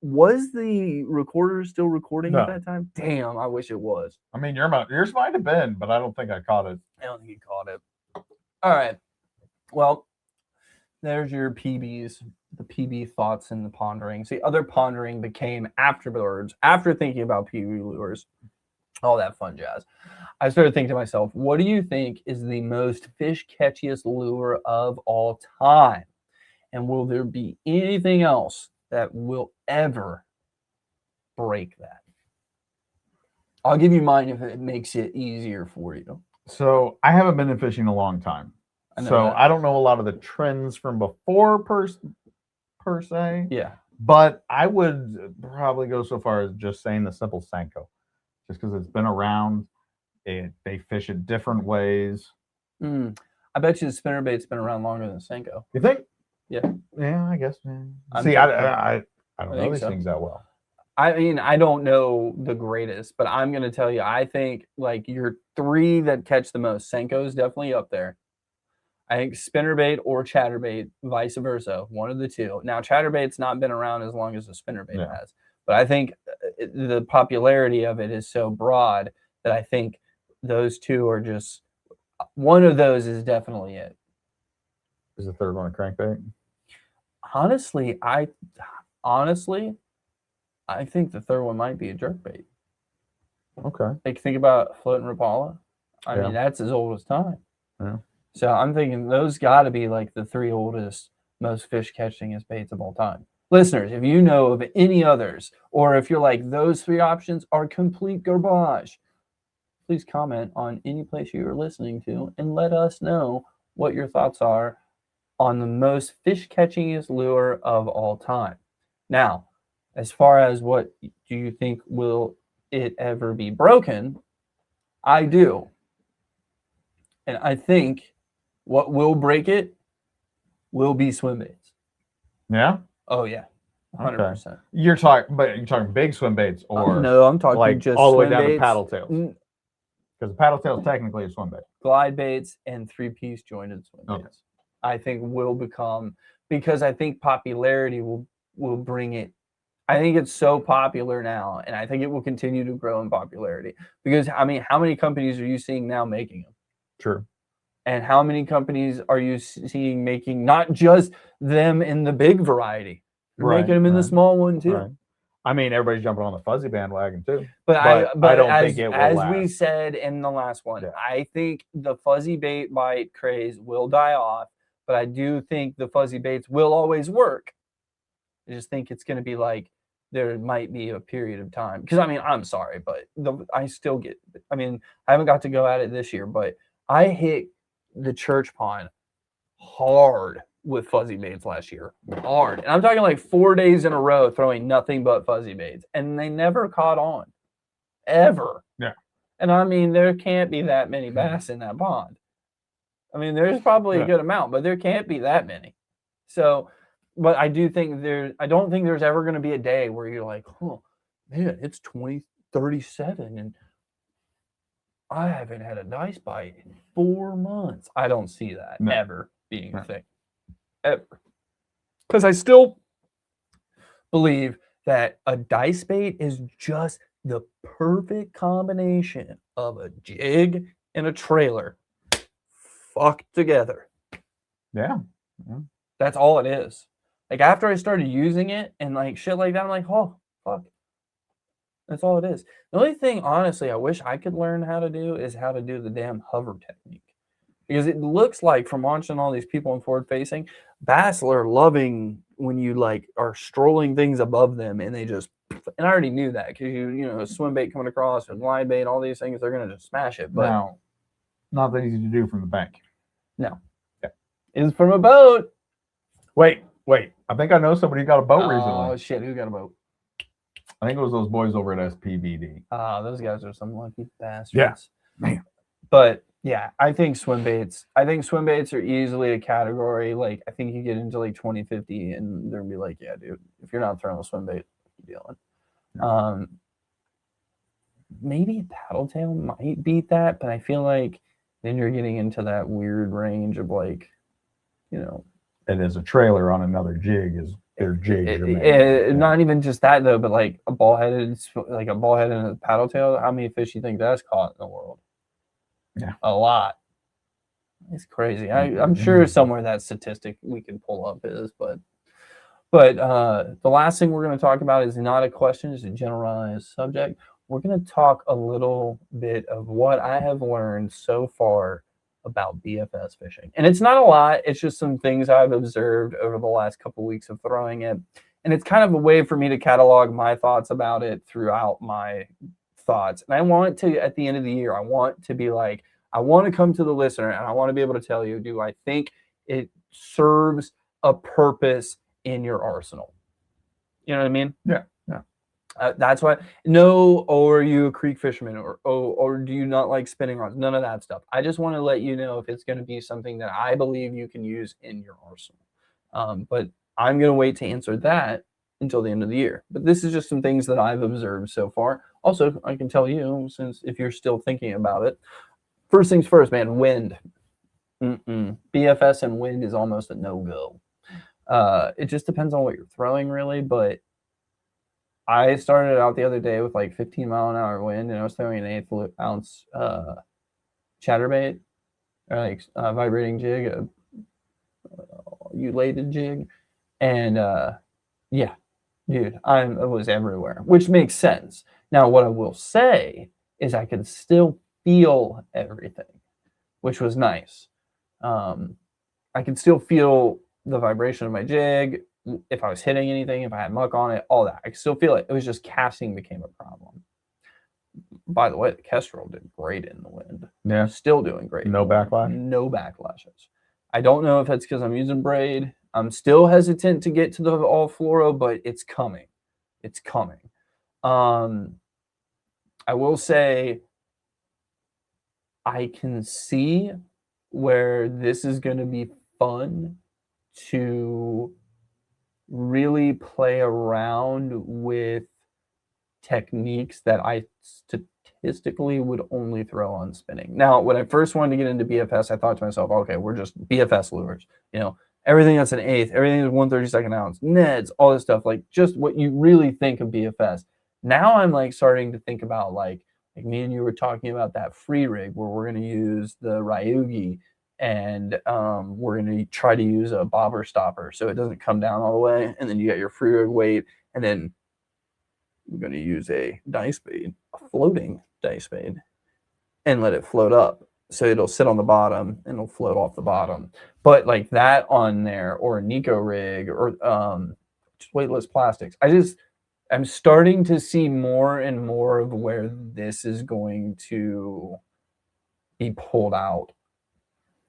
was the recorder still recording at that time? Damn, I wish it was. I mean, yours might have been, but I don't think I caught it. I don't think you caught it. All right. Well, there's your PBs, the PB thoughts and the ponderings. The other pondering became afterwards, after thinking about PB lures, all that fun jazz. I started thinking to myself, what do you think is the most fish catchiest lure of all time? And will there be anything else that will ever break that? I'll give you mine if it makes it easier for you. So I haven't been in fishing a long time. I don't know a lot of the trends from before per se. Yeah. But I would probably go so far as just saying the simple Senko. Just because it's been around. They fish it different ways. I bet you the spinnerbait's been around longer than Senko. You think? Yeah. Yeah, I guess. Man. I'm See, thinking- I don't I know think these so. things that well. I mean, I don't know the greatest, but I'm going to tell you, I think like your 3 that catch the most, Senko's definitely up there. I think spinnerbait or chatterbait, vice versa, one of the two. Now, chatterbait's not been around as long as the spinnerbait Yeah. has, but I think the popularity of it is so broad that I think those two are just, one of those is definitely it. Is the third one a crankbait? Honestly, I think the third one might be a jerkbait. Okay. Like, think about floating Rapala. I mean, that's as old as time. Yeah. So I'm thinking those got to be like the 3 oldest, most fish catching baits of all time. Listeners, if you know of any others, or if you're like those 3 options are complete garbage, please comment on any place you are listening to and let us know what your thoughts are on the most fish catchingest lure of all time. Now, as far as what do you think will it ever be broken, I do. And I think what will break it will be swim baits. Yeah. Oh yeah, 100%. You're talking big swim baits, or No, I'm talking like just all the way swim down to baits, paddle tails, because the paddle tail is technically a swim bait. glide baits, and 3-piece jointed swim Okay. baits. I think will become, because I think popularity will bring it. I think it's so popular now, and I think it will continue to grow in popularity. Because I mean, how many companies are you seeing now making them? True. And how many companies are you seeing making not just them in the big variety, they're making them in the small one too. Right. I mean, everybody's jumping on the fuzzy bandwagon too. But I don't think it will as last. we said in the last one, Yeah. I think the fuzzy bait bite craze will die off, but I do think the fuzzy baits will always work. I just think it's going to be like there might be a period of time, because I mean, I'm sorry, but I still get. I mean, I haven't got to go at it this year, but I hit the church pond hard with fuzzy baits last year. Hard. And I'm talking like 4 days in a row throwing nothing but fuzzy baits. And they never caught on. Ever. Yeah. And I mean, there can't be that many bass in that pond. I mean, there's probably a good amount, but there can't be that many. So, but I do think I don't think there's ever going to be a day where you're like, oh, man, it's 2037 and I haven't had a dice bite in 4 months. I don't see that ever being a thing. Ever. Because I still believe that a dice bait is just the perfect combination of a jig and a trailer fucked together. Yeah. That's all it is. Like, after I started using it and like shit like that, I'm like, oh, fuck. That's all it is. The only thing, honestly, I wish I could learn how to do is how to do the damn hover technique. Because it looks like, from watching all these people in forward facing, bass are loving when you like are strolling things above them and they just, and I already knew that because you know, swim bait coming across and line bait, all these things, they're going to just smash it. But now, not that easy to do from the bank. No. Yeah. It's from a boat. Wait. I think I know somebody who got a boat recently. Oh, shit. Who got a boat? I think it was those boys over at SPVD. Those guys are some lucky bastards. Yeah. Man. But yeah, I think swim baits are easily a category. Like, I think you get into like 2050 and they're gonna be like, yeah, dude, if you're not throwing a swim bait, what are you doing? Maybe a paddle tail might beat that, but I feel like then you're getting into that weird range of like, you know. And as a trailer on another jig is their jigs. Not even just that though, but like a ball headed and a paddle tail. How many fish do you think that's caught in the world? Yeah, a lot. It's crazy. I'm sure somewhere that statistic we can pull up is, but the last thing we're going to talk about is not a question, it's a generalized subject. We're going to talk a little bit of what I have learned so far about BFS fishing. And it's not a lot. It's just some things I've observed over the last couple of weeks of throwing it. And it's kind of a way for me to catalog my thoughts about it throughout my thoughts. And I want to, at the end of the year, I want to be like, I want to come to the listener and I want to be able to tell you, do I think it serves a purpose in your arsenal? You know what I mean? Yeah. That's why. No, or are you a creek fisherman, or do you not like spinning rods? None of that stuff. I just want to let you know if it's going to be something that I believe you can use in your arsenal. But I'm going to wait to answer that until the end of the year. But this is just some things that I've observed so far. Also, I can tell you, since if you're still thinking about it, first things first, man, wind. BFS and wind is almost a no-go. It just depends on what you're throwing, really. But I started out the other day with like 15-mile-an-hour wind, and I was throwing an 1/8 ounce chatterbait, or like vibrating jig, a elated jig, and yeah, dude, I was everywhere, which makes sense. Now, what I will say is I could still feel everything, which was nice. I could still feel the vibration of my jig, if I was hitting anything, if I had muck on it, all that. I could still feel it. It was just casting became a problem. By the way, the Kestrel did great in the wind. Yeah. Still doing great. No backlash? No backlashes. I don't know if that's because I'm using braid. I'm still hesitant to get to the all fluoro, but it's coming. It's coming. I will say I can see where this is going to be fun to really play around with techniques that I statistically would only throw on spinning. Now, when I first wanted to get into BFS, I thought to myself, okay, we're just BFS lures. You know, everything that's an 1/8, everything that's 1/32 ounce, Neds, all this stuff, like just what you really think of BFS. Now I'm like starting to think about like me and you were talking about that free rig where we're going to use the Ryugi and we're going to try to use a bobber stopper so it doesn't come down all the way. And then you got your free rig weight, and then we're going to use a dice spade, a floating dice spade, and let it float up. So it'll sit on the bottom and it'll float off the bottom. But like that on there, or a Nico rig, or just weightless plastics. I'm starting to see more and more of where this is going to be pulled out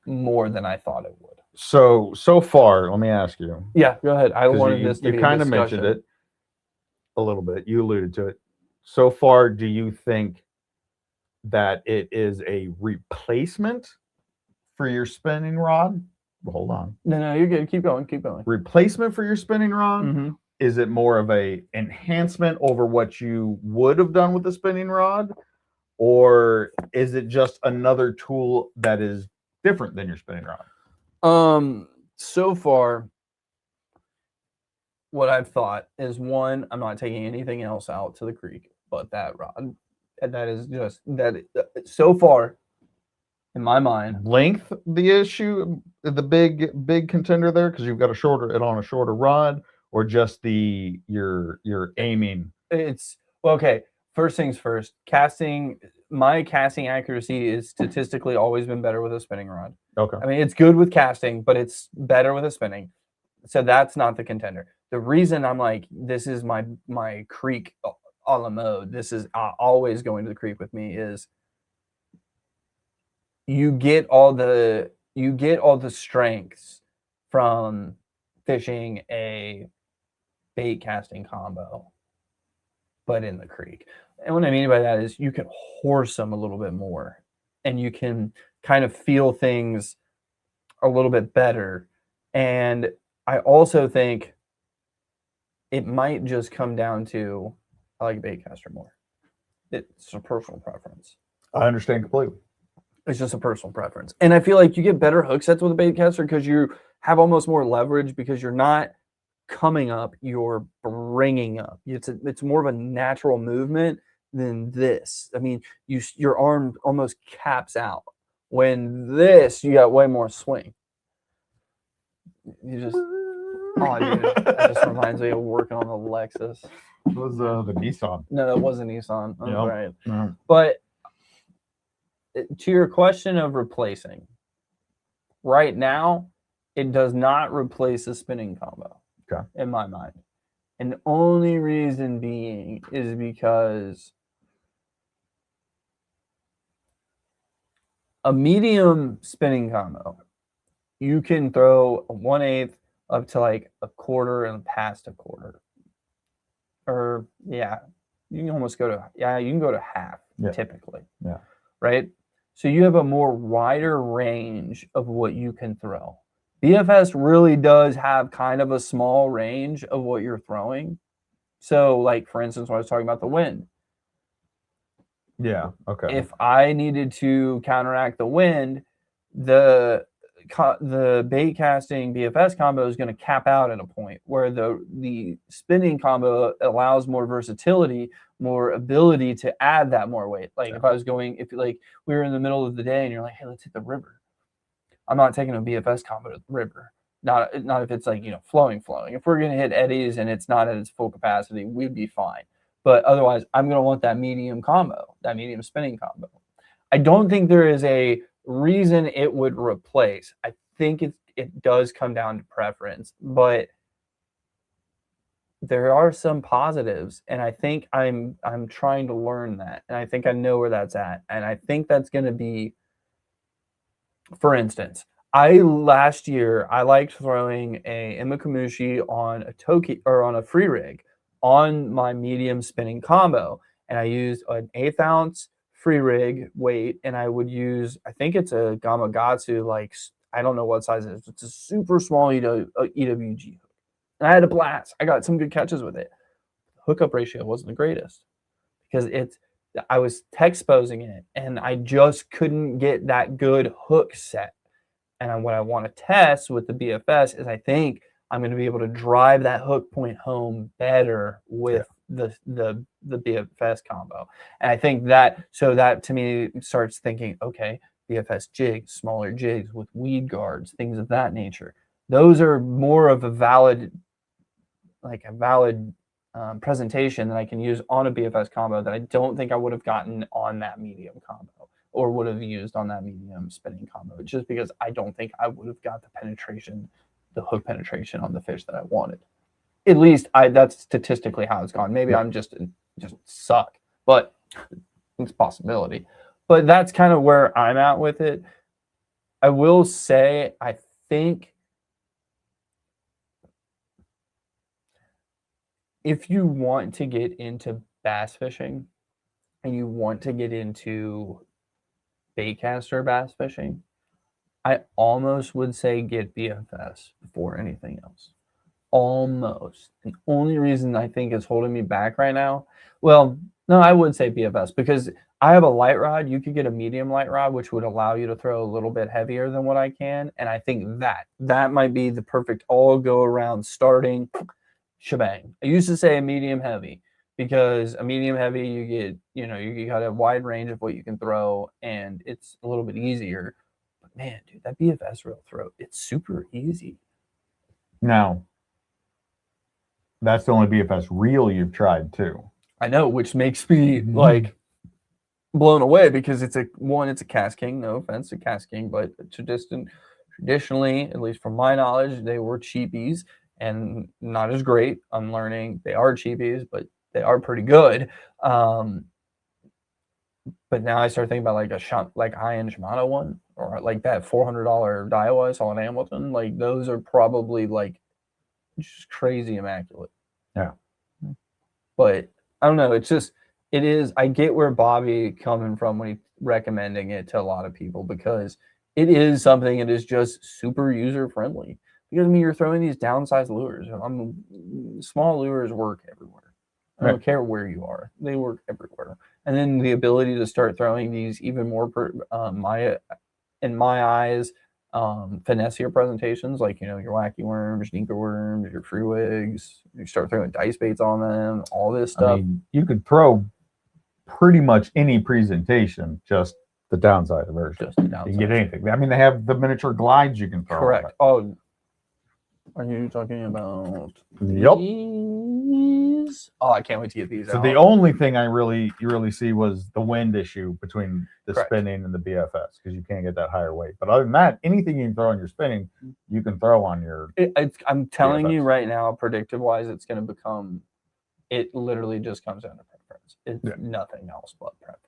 more than I thought it would. So far, let me ask you. Yeah, go ahead. I wanted this to be you kind of mentioned it a little bit. You alluded to it. So far, do you think that it is a replacement for your spinning rod? Hold on. No, you're good. Keep going. Replacement for your spinning rod? Mm-hmm. Is it more of a enhancement over what you would have done with the spinning rod? Or is it just another tool that is different than your spinning rod? So far, what I've thought is, one, I'm not taking anything else out to the creek but that rod. And that is just that. So far, in my mind, Length the issue, the big contender there, because you've got it on a shorter rod, or just your aiming. It's okay. First things first. Casting. My casting accuracy is statistically always been better with a spinning rod. Okay. I mean, it's good with casting, but it's better with a spinning. So that's not the contender. The reason I'm like, this is my creek a la mode. This is always going to the creek with me is you get all the strengths from fishing a bait casting combo, but in the creek. And what I mean by that is you can horse them a little bit more, and you can kind of feel things a little bit better. And I also think it might just come down to I like baitcaster more. It's a personal preference. I understand completely. It's just a personal preference. And I feel like you get better hook sets with a baitcaster because you have almost more leverage because you're not coming up, you're bringing up. It's more of a natural movement than this. I mean, your arm almost caps out. When this, you got way more swing. You just, oh, dude, that just reminds me of working on the Lexus. It was the Nissan. No, that wasn't Nissan. That's right. No. But to your question of replacing, right now, it does not replace a spinning combo. Okay. In my mind. And the only reason being is because a medium spinning combo, you can throw a 1/8 up to like a quarter and past a quarter. Or yeah, you can almost go to you can go to half typically. Yeah. Right? So you have a more wider range of what you can throw. BFS really does have kind of a small range of what you're throwing. So, like, for instance, when I was talking about the wind, Yeah. Okay. if I needed to counteract the wind, the bait casting BFS combo is going to cap out at a point where the spinning combo allows more versatility, more ability to add that more weight. Like if I was going, if like we were in the middle of the day and you're like, hey, let's hit the river. I'm not taking a BFS combo to the river. Not if it's like, flowing. If we're going to hit eddies and it's not at its full capacity, we'd be fine. But otherwise, I'm going to want that medium combo, that medium spinning combo. I don't think there is a reason it would replace. I think it does come down to preference, but there are some positives, and I think I'm trying to learn that, and I think I know where that's at, and I think that's going to be, for instance, last year I liked throwing a Imikamushi on a Toki or on a free rig on my medium spinning combo, and I used an 1/8 ounce free rig weight, and I would use, I think it's a Gamakatsu, like I don't know what size it is. It's a super small EWG hook, and I had a blast. I got some good catches with it. Hookup ratio wasn't the greatest because I was texposing it, and I just couldn't get that good hook set. And what I want to test with the BFS is I think I'm going to be able to drive that hook point home better with the BFS combo. And I think that to me starts thinking, okay, BFS jigs, smaller jigs with weed guards, things of that nature. Those are more of a valid presentation that I can use on a BFS combo that I don't think I would have gotten on that medium combo or would have used on that medium spinning combo, just because I don't think I would have got the hook penetration on the fish that I wanted. At least that's statistically how it's gone. Maybe I'm just suck, but it's a possibility. But that's kind of where I'm at with it. I will say, I think if you want to get into bass fishing and you want to get into baitcaster bass fishing, I almost would say get BFS before anything else. Almost. The only reason I think is holding me back right now, well, no, I would say BFS because I have a light rod. You could get a medium light rod, which would allow you to throw a little bit heavier than what I can. And I think that might be the perfect all go around starting shebang. I used to say a medium heavy because a medium heavy you got a wide range of what you can throw and it's a little bit easier. But man, dude, that BFS reel throw, it's super easy. Now, that's the only BFS reel you've tried too. I know, which makes me like blown away because it's a Cast King. No offense to Cast King, but traditionally, at least from my knowledge, they were cheapies and not as great. I'm learning they are cheapies, but they are pretty good. But now I start thinking about like a high-end Shimano one, or like that $400 Daiwa I saw in Hamilton. Like those are probably like just crazy immaculate. Yeah. But I don't know. It is. I get where Bobby coming from when he's recommending it to a lot of people because it is something that is just super user friendly. Because you're throwing these downsized lures. Small lures work everywhere. I don't care where you are; they work everywhere. And then the ability to start throwing these even more, in my eyes, finessier presentations, like your wacky worms, sneaker worms, your free wigs. You start throwing dice baits on them, all this stuff. I mean, you could throw pretty much any presentation, just the downside version. Just the downside. You can get anything. I mean, they have the miniature glides you can throw. Correct. Oh, are you talking about Yep. these? Oh, I can't wait to get these So out. the only thing you really see was the wind issue between the Correct. spinning and the BFS because you can't get that higher weight. But other than that, anything you can throw on your spinning, you can throw on your. I'm telling BFS. you right now, predictive wise, it's going to become. It literally just comes down to preference. It's nothing else but preference.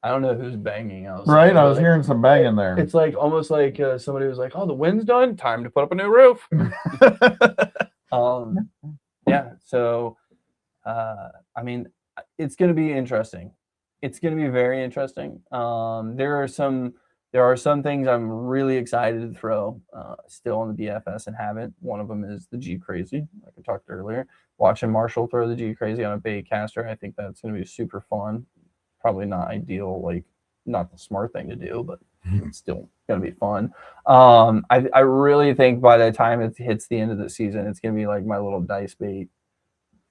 I don't know who's banging outside. Right, I was hearing some banging there. It's like almost like somebody was like, "Oh, the wind's done. Time to put up a new roof." Yeah. So, I mean, it's going to be interesting. It's going to be very interesting. There are some There are some things I'm really excited to throw still on the BFS and haven't. One of them is the G Crazy, like I talked earlier. Watching Marshall throw the G Crazy on a bait caster, I think that's going to be super fun. Probably not ideal, like not the smart thing to do, but it's still going to be fun. I really think by the time it hits the end of the season, it's going to be like my little dice bait,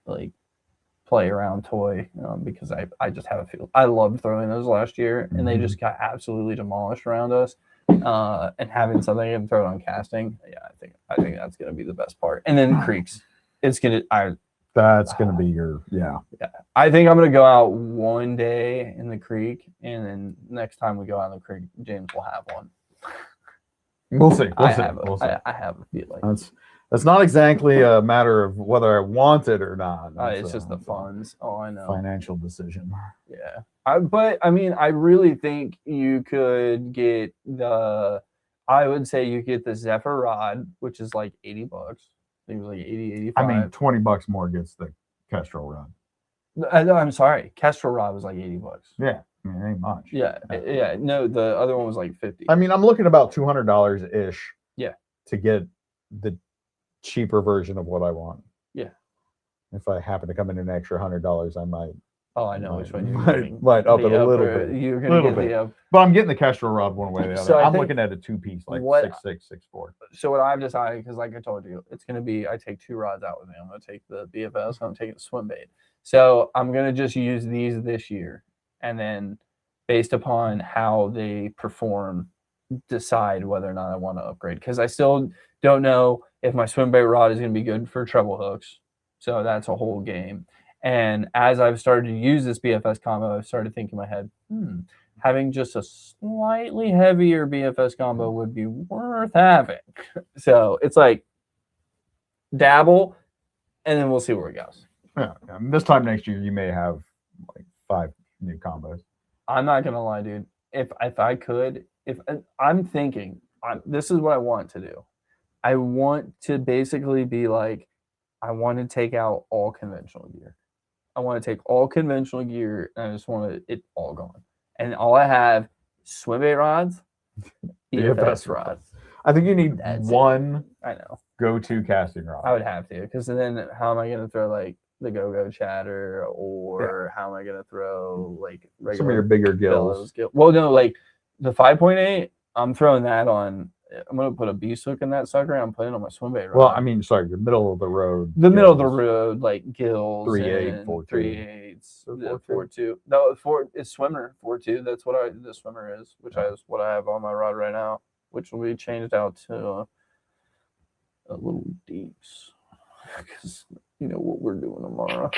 like play around toy, because I just have a feel. I loved throwing those last year, and they just got absolutely demolished around us. And having something and throw it on casting, yeah, I think that's going to be the best part. And then creeks, it's gonna That's going to be your yeah. I think I'm going to go out one day in the creek, and then next time we go out in the creek, James will have one. We'll see. I have a feeling. That's not exactly a matter of whether I want it or not. It's just the funds. Oh, I know. Financial decision. Yeah. But I mean, I really think you could get I would say you get the Zephyr rod, which is like $80. I think it was like 80, 85. I mean, $20 more gets the Kestrel rod. I'm sorry. Kestrel rod was like $80. Yeah. I mean, it ain't much. Yeah. No, the other one was like 50. I mean, I'm looking about $200 ish. Yeah. To get the cheaper version of what I want. Yeah. If I happen to come in an extra $100, I might. Oh, I know which one you're getting. Might up it a little bit. You're gonna get the But I'm getting the Kestrel rod one way or the other. So I'm looking at a 2-piece, like 6'6", 6'4". So what I've decided, because like I told you, it's gonna be I take 2 rods out with me. I'm gonna take the BFS. I'm taking the swim bait. So I'm gonna just use these this year, and then based upon how they perform, decide whether or not I want to upgrade. Because I still don't know if my swim bait rod is gonna be good for treble hooks. So that's a whole game. And as I've started to use this BFS combo, I've started thinking in my head, having just a slightly heavier BFS combo would be worth having. So it's like dabble, and then we'll see where it goes. Yeah. And this time next year, you may have like 5 new combos. I'm not gonna lie, dude. If I could, I'm thinking, this is what I want to do. I want to basically be like, I want to take out all conventional gear. I want to take all conventional gear, and I just want it all gone. And all I have, swim bait rods, BFS rods. I think you need one I know. go-to casting rod. I would have to, because then how am I going to throw like the go-go chatter, or how am I going to throw like regular some of your bigger gills? Well, no, like the 5.8, I'm throwing that on. I'm going to put a beast hook in that sucker, and I'm putting it on my swim bait rod. Well, I mean, sorry, the middle of the road. The middle of the road, like gills. 3.8, 4.2. 3/8, 4.2. No, it's swimmer 4.2. That's what the swimmer is, which is what I have on my rod right now, which will be changed out to a little deeps, because you know what we're doing tomorrow.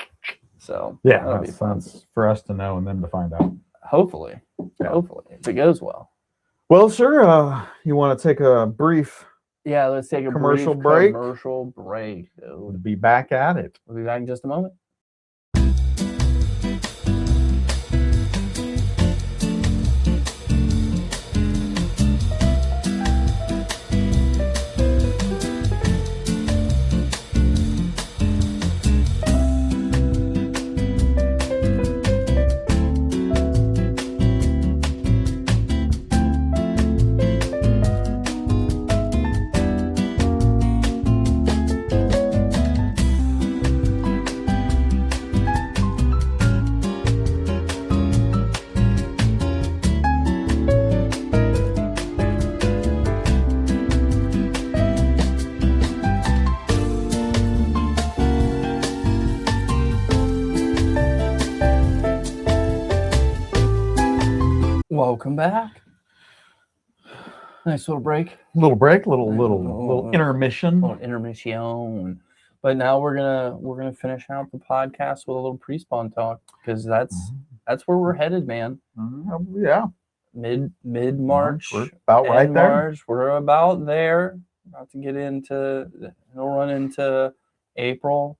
So yeah, that'll be fun for us to know and them to find out. Hopefully, if it goes well. Well, sure. You want to take a brief? Yeah, let's take a commercial brief break. Commercial break. We'll be back at it. We'll be back in just a moment. Welcome back. Nice little break. Little intermission. Little intermission. But now we're gonna finish out the podcast with a little Prespawn talk, because that's where we're headed, man. Yeah. Mid March. We're about right there. March, we're about there. About to get into. We'll run into April,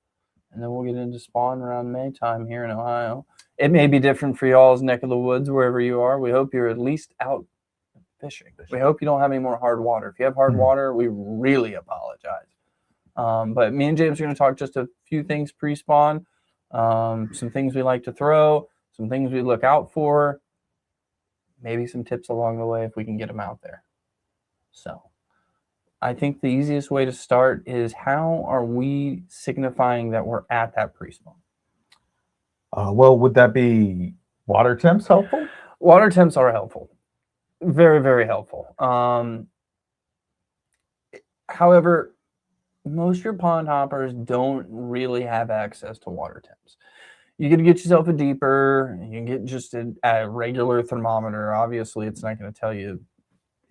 and then we'll get into spawn around May time here in Ohio. It may be different for y'all's neck of the woods, wherever you are. We hope you're at least out fishing. We hope you don't have any more hard water. If you have hard water, we really apologize. But me and James are going to talk just a few things pre-spawn, some things we like to throw, some things we look out for. maybe some tips along the way if we can get them out there. So I think the easiest way to start is, how are we signifying that we're at that pre-spawn? Well, would that be water temps helpful? Water temps are helpful. Very, very helpful. However, most of your pond hoppers don't really have access to water temps. You can get yourself a deeper, you can get just a regular thermometer. Obviously, it's not going to tell you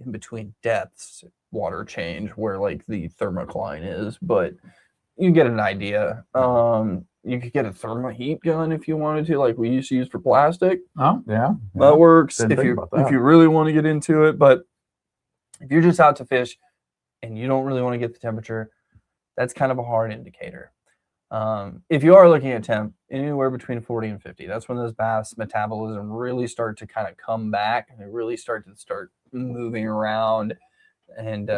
in between depths water change where like the thermocline is, but you get an idea. You could get a thermoheat gun if you wanted to, like we used to use for plastic. Oh, yeah. That works Didn't if think you about that. if you really want to get into it. But if you're just out to fish and you don't really want to get the temperature, that's kind of a hard indicator. If you are looking at temp, anywhere between 40 and 50, that's when those bass metabolism really start to kind of come back, and they really start moving around and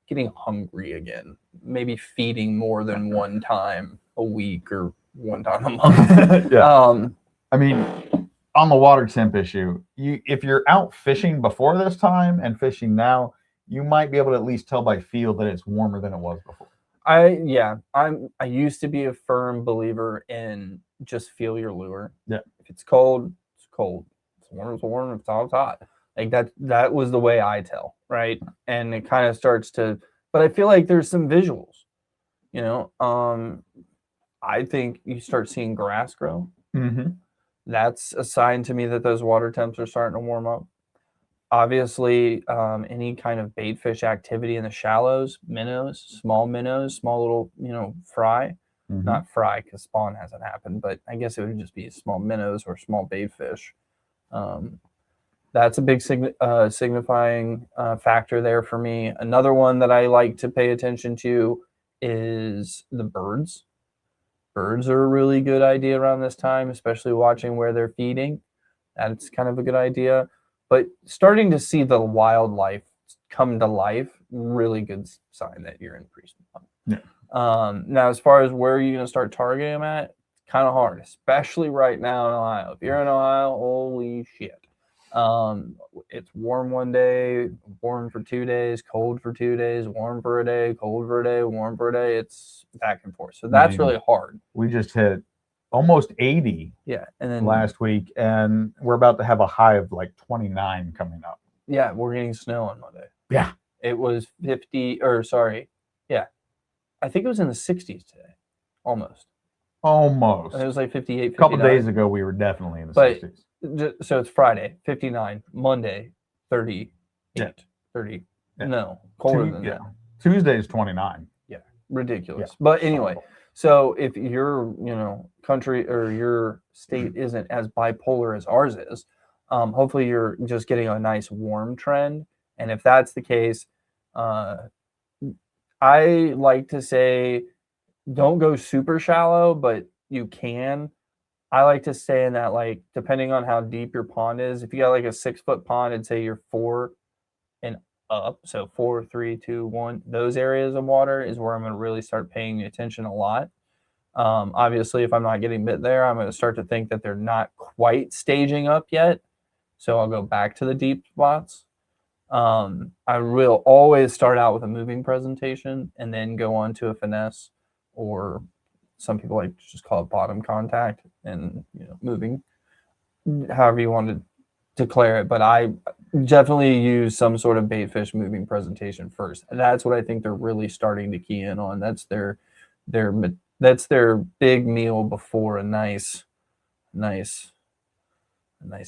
getting hungry again. Maybe feeding more than one time a week or one time a month. Yeah. I mean, on the water temp issue, if you're out fishing before this time and fishing now, you might be able to at least tell by feel that it's warmer than it was before. I used to be a firm believer in just feel your lure. Yeah. If it's cold, it's cold. If it's warm, it's warm. If it's hot, it's hot. Like that was the way I tell, right? And it kind of starts to, but I feel like there's some visuals, you know. I think you start seeing grass grow. Mm-hmm. That's a sign to me that those water temps are starting to warm up. Obviously, any kind of bait fish activity in the shallows, small little, fry. Mm-hmm. Not fry because spawn hasn't happened, but I guess it would just be small minnows or small bait fish. That's a big signifying factor there for me. Another one that I like to pay attention to is the birds. Birds are a really good idea around this time, especially watching where they're feeding. That's kind of a good idea. But starting to see the wildlife come to life, really good sign that you're in pre-spawn. Yeah. Now, as far as where you're going to start targeting them at, kind of hard, especially right now in Ohio. If you're in Ohio, holy shit. It's warm one day, warm for 2 days, cold for 2 days, warm for a day, cold for a day, warm for a day. It's back and forth. So that's really hard. We just hit almost 80 and then last week, and we're about to have a high of like 29 coming up. Yeah, we're getting snow on Monday. Yeah. It was 50, or sorry. Yeah. I think it was in the 60s today. Almost. It was like 58, 59. A couple days ago, we were definitely in the 60s. So it's Friday, 59. Monday, 38. Yeah. 30. Yeah. No, colder than that. Tuesday's 29. Yeah, ridiculous. Yeah. But anyway, so if your country or your state isn't as bipolar as ours is, hopefully you're just getting a nice warm trend. And if that's the case, I like to say don't go super shallow, but you can. I like to stay in that, like, depending on how deep your pond is. If you got like a 6-foot pond, I'd say you're 4 and up. So 4, 3, 2, 1. Those areas of water is where I'm going to really start paying attention a lot. Obviously, if I'm not getting bit there, I'm going to start to think that they're not quite staging up yet. So I'll go back to the deep spots. I will always start out with a moving presentation and then go on to a finesse, or some people like to just call it bottom contact, and moving, however you want to declare it. But I definitely use some sort of bait fish moving presentation first. And that's what I think they're really starting to key in on. That's their big meal before a nice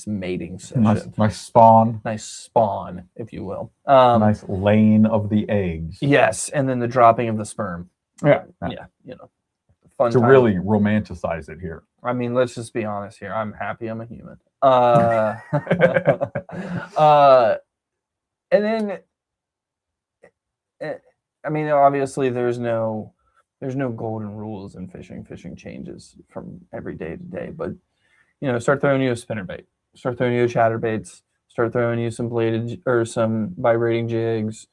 mating session. Nice spawn. Nice spawn, if you will. Nice laying of the eggs. Yes, and then the dropping of the sperm. Yeah. Fun to time. Really romanticize it here. I mean, let's just be honest here. I'm happy I'm a human. And then, I mean, obviously there's no golden rules in fishing. Fishing changes from every day to day, but start throwing you a spinnerbait, start throwing you a chatterbaits, start throwing you some bladed or some vibrating jigs.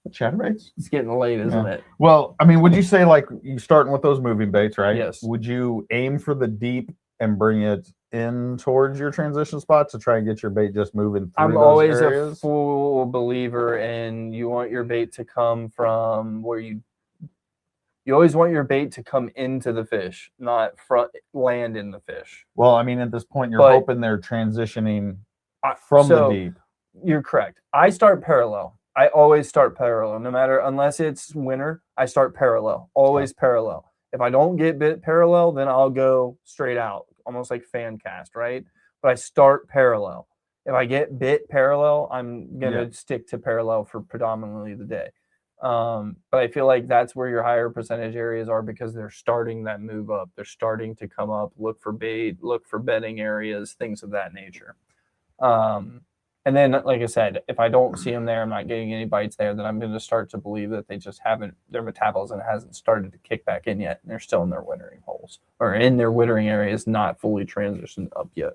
Chatterbaits? It's getting late, isn't it? Well, I mean, would you say like you starting with those moving baits, right? Yes. Would you aim for the deep and bring it in towards your transition spot to try and get your bait just moving through I'm those always areas. a full believer in you want your bait to come from where you always want your bait to come into the fish, not land in the fish. Well, I mean, at this point, you're But- hoping they're transitioning from the deep. You're correct. I start parallel. I always start parallel, no matter, unless it's winter, I start parallel, always parallel. If I don't get bit parallel, then I'll go straight out, almost like fan cast, right? But I start parallel. If I get bit parallel, I'm going to stick to parallel for predominantly the day. But I feel like that's where your higher percentage areas are because they're starting that move up. They're starting to come up, look for bait, look for bedding areas, things of that nature. And then, like I said, if I don't see them there, I'm not getting any bites there, then I'm going to start to believe that they just haven't, their metabolism hasn't started to kick back in yet. And they're still in their wintering holes or in their wintering areas, not fully transitioned up yet.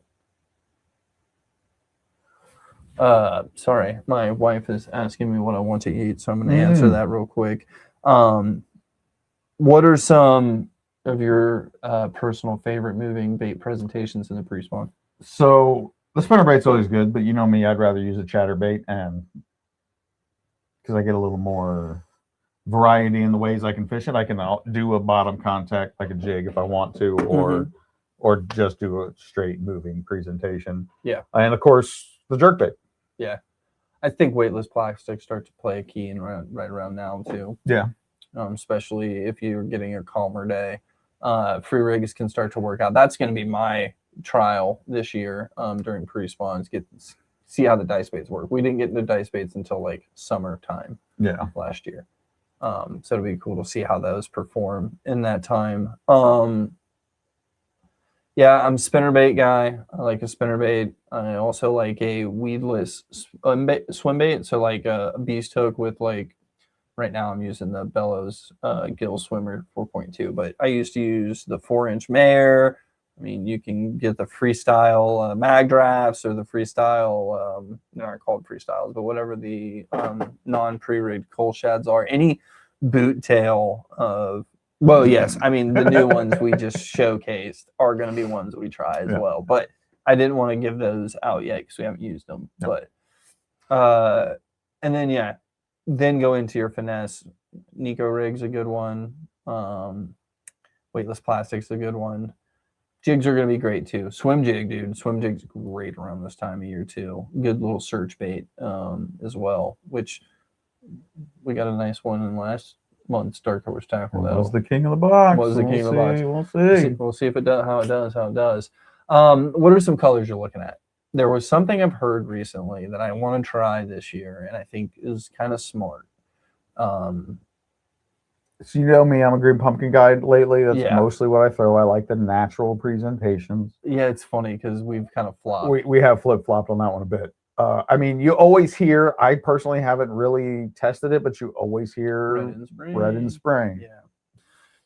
Sorry, my wife is asking me what I want to eat, so I'm going to answer that real quick. What are some of your personal favorite moving bait presentations in the pre-spawn? So the spinnerbait's always good, but you know me, I'd rather use a chatterbait, and because I get a little more variety in the ways I can fish it. I can do a bottom contact like a jig if I want to, or just do a straight moving presentation. Yeah, and of course the jerkbait. Yeah, I think weightless plastics start to play a key in right around now too. Yeah, especially if you're getting a calmer day. Free rigs can start to work out. That's going to be my trial this year during pre-spawns. See how the dice baits work. We didn't get into dice baits until like summertime last year. So it'll be cool to see how those perform in that time. Yeah, I'm spinnerbait guy. I like a spinnerbait. I also like a weedless swim bait. So like a beast hook with like, right now I'm using the Bellows Gill Swimmer 4.2, but I used to use the 4-inch Mare. I mean, you can get the freestyle mag drafts or the freestyle, they're not called freestyles, but whatever the non-pre-rigged coal shads are. Any boot tail of, well, yes, I mean, the new ones we just showcased are going to be ones we try as well. But I didn't want to give those out yet because we haven't used them. But and then, then go into your finesse. Nico Rig's a good one. Weightless plastic's a good one. Jigs are going to be great too. Swim jig, dude. Swim jig's great around this time of year too. Good little search bait as well, which we got a nice one in last month's Dark Horse Tackle. That was the king of the box. Was the king of the box. We'll see. We'll see if it does, how it does. What are some colors you're looking at? There was something I've heard recently that I want to try this year, and I think is kind of smart. So you know me, I'm a green pumpkin guy lately. That's Yeah. mostly what I throw. I like the natural presentations. Yeah, it's funny because we've kind of flopped. We have flip-flopped on that one a bit. I mean, you always hear, I personally haven't really tested it, but you always hear red in spring. Yeah.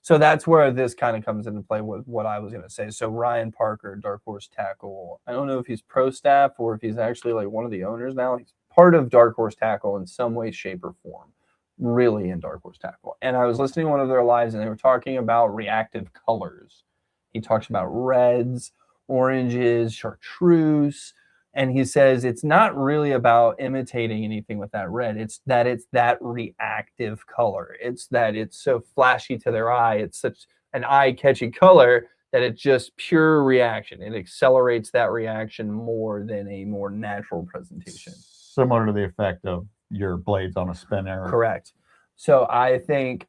So that's where this kind of comes into play with what I was going to say. So Ryan Parker, Dark Horse Tackle, I don't know if he's pro staff or if he's actually like one of the owners now. He's part of Dark Horse Tackle in some way, shape, or form, really in Dark Horse Tackle. And I was listening to one of their lives and they were talking about reactive colors. He talks about reds, oranges, chartreuse. And he says it's not really about imitating anything with that red. It's that reactive color. It's that it's so flashy to their eye. It's such an eye-catchy color that it's just pure reaction. It accelerates that reaction more than a more natural presentation. Similar to the effect of your blades on a spinner. Correct. So I think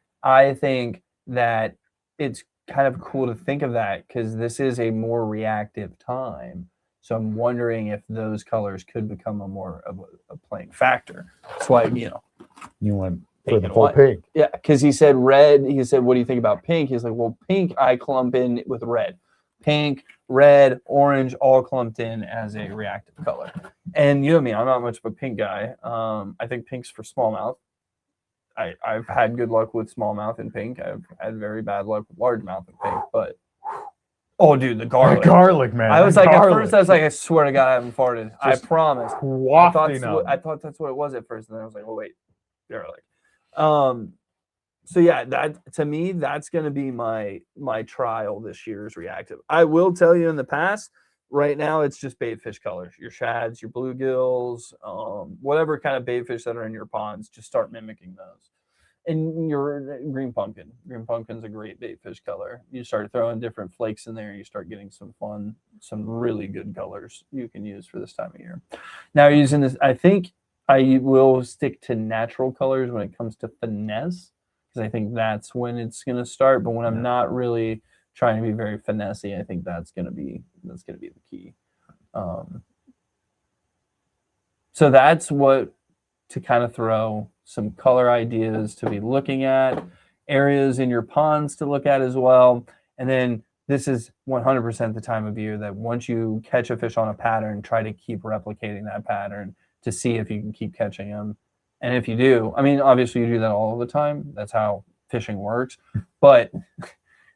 that it's kind of cool to think of that because this is a more reactive time. So I'm wondering if those colors could become a more of a playing factor. That's why, you went for pink the and full white. pink. Yeah, because he said red. He said, what do you think about pink? He's like, well, pink I clump in with red. Pink, red, orange, all clumped in as a reactive color. And you know me, I'm not much of a pink guy. I think pink's for smallmouth. I've had good luck with smallmouth and pink. I've had very bad luck with largemouth and pink, but oh, dude, the garlic. The garlic, man. I was the like, garlic. at first, I was like, I swear to God, I haven't farted. I promise. I thought that's what it was at first. And then I was like, oh, wait, garlic. So, yeah, that to me, that's going to be my trial this year's reactive. I will tell you in the past, right now it's just bait fish colors, your shads, your bluegills, whatever kind of bait fish that are in your ponds, just start mimicking those. And your green pumpkin's a great bait fish color. You start throwing different flakes in there, you start getting some really good colors you can use for this time of year. Now using this, I think I will stick to natural colors when it comes to finesse, because I think that's when it's going to start. But when I'm not really trying to be very finessey, I think that's going to be the key. So that's what to kind of throw some color ideas to be looking at, areas in your ponds to look at as well. And then this is 100% the time of year that once you catch a fish on a pattern, try to keep replicating that pattern to see if you can keep catching them. And if you do, I mean, obviously you do that all the time. That's how fishing works. But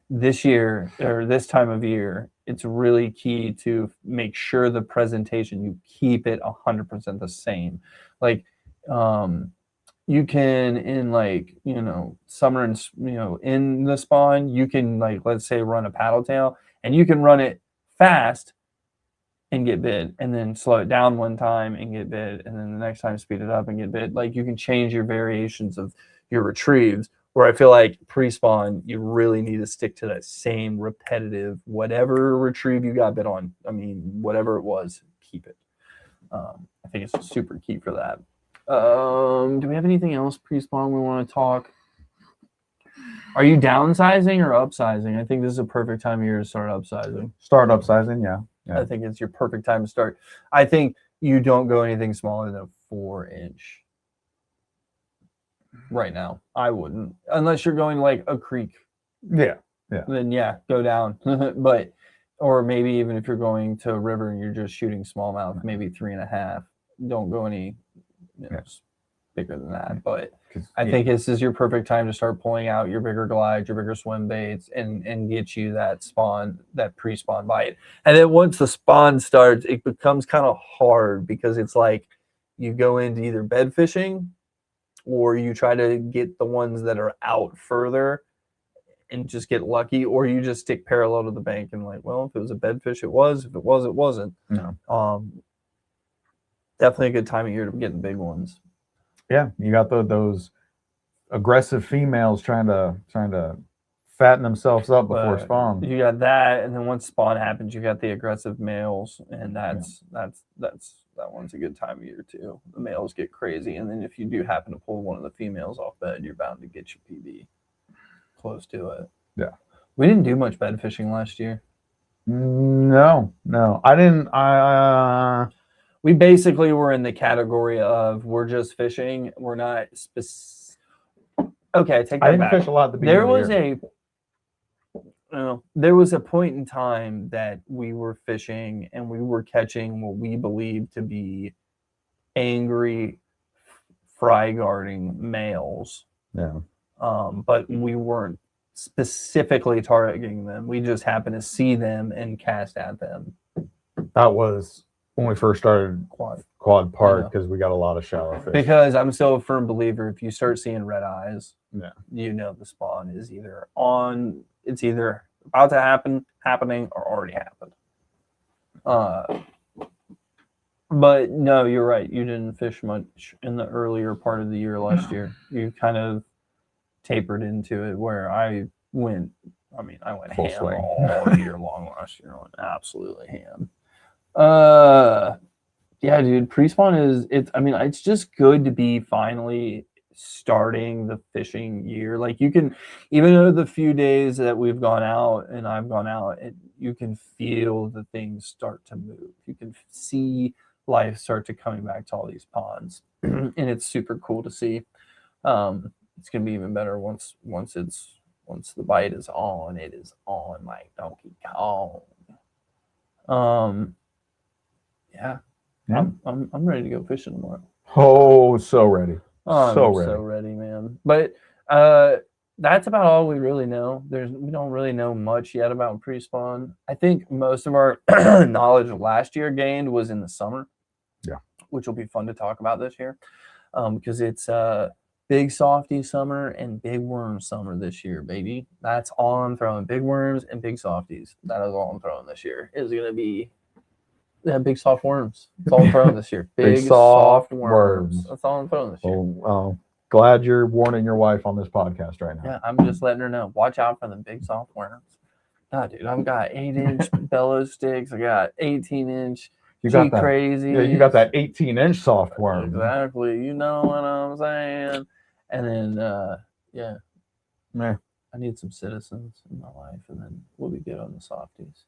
this year, or this time of year, it's really key to make sure the presentation, you keep it 100% the same. Like, you can, in like, summer and, in the spawn, you can, like, let's say run a paddle tail, and you can run it fast and get bid, and then slow it down one time and get bid, and then the next time speed it up and get bid. Like, you can change your variations of your retrieves, where I feel like pre-spawn, you really need to stick to that same repetitive, whatever retrieve you got bid on. I mean, whatever it was, keep it. I think it's super key for that. Do we have anything else pre-spawn we want to talk? Are you downsizing or upsizing? I think this is a perfect time of year to start upsizing. Start upsizing, yeah. I think it's your perfect time to start. I think you don't go anything smaller than a 4-inch right now. I wouldn't, unless you're going like a creek. Yeah. Then go down. But, or maybe even if you're going to a river and you're just shooting smallmouth, maybe 3.5. Don't go any bigger than that. But I think this is your perfect time to start pulling out your bigger glides, your bigger swim baits, and get you that spawn, that pre-spawn bite. And then once the spawn starts, it becomes kind of hard, because it's like you go into either bed fishing or you try to get the ones that are out further and just get lucky, or you just stick parallel to the bank and like, well, if it was a bed fish, it was. If it was, it wasn't. No. Definitely a good time of year to get the big ones. Yeah, you got those aggressive females trying to fatten themselves up before spawn. You got that, and then once spawn happens, you got the aggressive males, and that's that one's a good time of year too. The males get crazy, and then if you do happen to pull one of the females off bed, you're bound to get your PB close to it. Yeah, we didn't do much bed fishing last year. No, I didn't. We basically were in the category of we're just fishing. We're not specific. Okay, I take that back. I didn't fish a lot at the beginning. There was a point in time that we were fishing and we were catching what we believed to be angry fry guarding males. Yeah. But we weren't specifically targeting them. We just happened to see them and cast at them. That was when we first started Quad Park, because we got a lot of shallow fish. Because I'm still a firm believer, if you start seeing red eyes, the spawn is either on, it's either about to happen, happening, or already happened. But no, you're right. You didn't fish much in the earlier part of the year last year. You kind of tapered into it, where I went full ham swing all year long last year. I went absolutely ham. Yeah, dude, pre-spawn it's just good to be finally starting the fishing year. Like, you can, even though the few days that we've gone out and I've gone out, you can feel the things start to move. You can see life start to coming back to all these ponds, and it's super cool to see. It's gonna be even better once the bite is on. It is on like Donkey Kong. Yeah. I'm ready to go fishing tomorrow. Oh, so ready. I'm so ready, man. But that's about all we really know. We don't really know much yet about pre-spawn. I think most of our knowledge last year gained was in the summer. Yeah. Which will be fun to talk about this year. Because it's big softy summer and big worm summer this year, baby. That's all I'm throwing. Big worms and big softies. That is all I'm throwing this year. It's gonna be Yeah, big soft worms. That's all I'm throwing this year. Big Big soft soft worms. worms. That's all I'm throwing this year. Well, glad you're warning your wife on this podcast right now. Yeah, I'm just letting her know. Watch out for the big soft worms. Nah, dude, I've got 8-inch bellow sticks. I got 18-inch. You got that. Crazy. Yeah, you got that 18-inch soft worm. Exactly. You know what I'm saying. And then, yeah. Meh. I need some citizens in my life, and then we'll be good on the softies.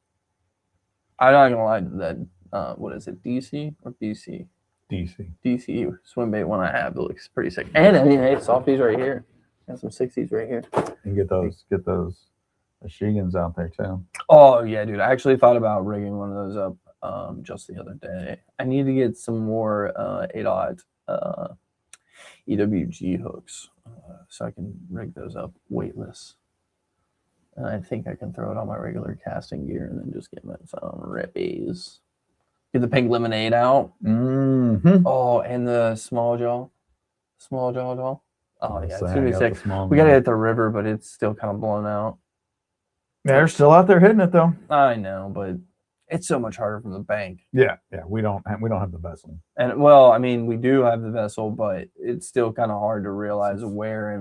I'm not gonna lie, that what is it, DC or BC? DC swim bait one I have. It looks pretty sick. And I mean, hey, softies right here. Got some 60s right here. And get those Michigans out there too. Oh yeah, dude. I actually thought about rigging one of those up just the other day. I need to get some more 8-aught EWG hooks so I can rig those up weightless. And I think I can throw it on my regular casting gear and then just get some rippies. Get the pink lemonade out. Mm-hmm. Oh, and the small jaw doll. Oh yeah, it's gonna be sick. We gotta hit the river, but it's still kind of blown out. Yeah, they're still out there hitting it though. I know, but it's so much harder from the bank. Yeah, we don't have the vessel. And well, I mean, we do have the vessel, but it's still kind of hard to realize where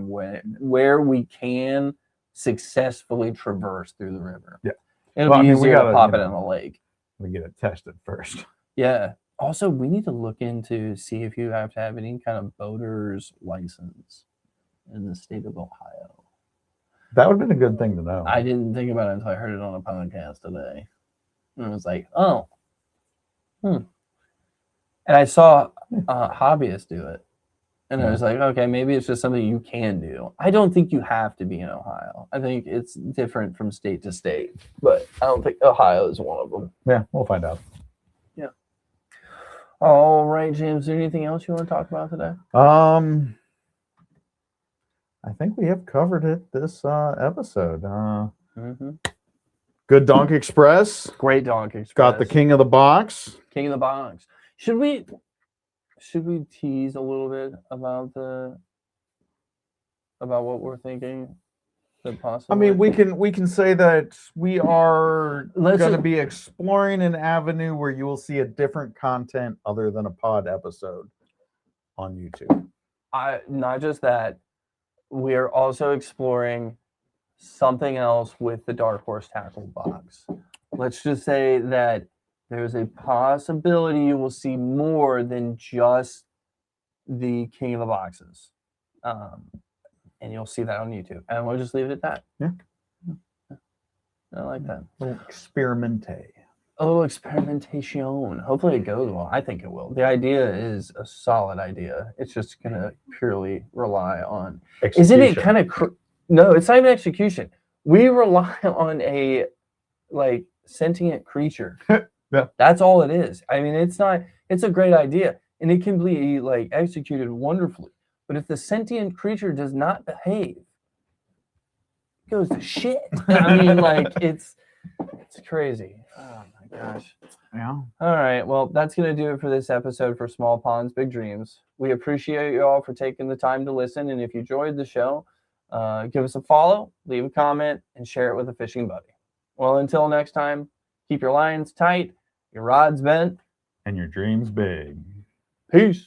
we can successfully traverse through the river. Yeah, it'll be easier to pop it in a lake. We get it tested first. Yeah. Also, we need to look into see if you have to have any kind of boater's license in the state of Ohio. That would have been a good thing to know. I didn't think about it until I heard it on a podcast today. And I was like, oh. And I saw hobbyists do it. And I was like, okay, maybe it's just something you can do. I don't think you have to be in Ohio. I think it's different from state to state. But I don't think Ohio is one of them. Yeah, we'll find out. Yeah. All right, James, is there anything else you want to talk about today? I think we have covered it this episode. Good Donk Express. Great Donk Express. Got the king of the box. King of the box. Should we tease a little bit about what we're thinking? I mean, we can say that we are going to be exploring an avenue where you will see a different content other than a pod episode on YouTube. Not just that, we are also exploring something else with the Dark Horse Tackle box. Let's just say that there's a possibility you will see more than just the King of the Boxes. And you'll see that on YouTube. And we'll just leave it at that. Yeah. I like that. A little experimente. A little experimentation. Hopefully it goes well. I think it will. The idea is a solid idea. It's just going to purely rely on... Execution. Isn't it kind of... No, it's not even execution. We rely on a, sentient creature. Yeah. That's all it is. I mean, it's a great idea. And it can be, executed wonderfully. But if the sentient creature does not behave, it goes to shit. I mean, it's crazy. Oh, my gosh. Yeah. All right. Well, that's going to do it for this episode for Small Ponds, Big Dreams. We appreciate you all for taking the time to listen. And if you enjoyed the show, give us a follow, leave a comment, and share it with a fishing buddy. Well, until next time, keep your lines tight, your rods bent, and your dreams big. Peace.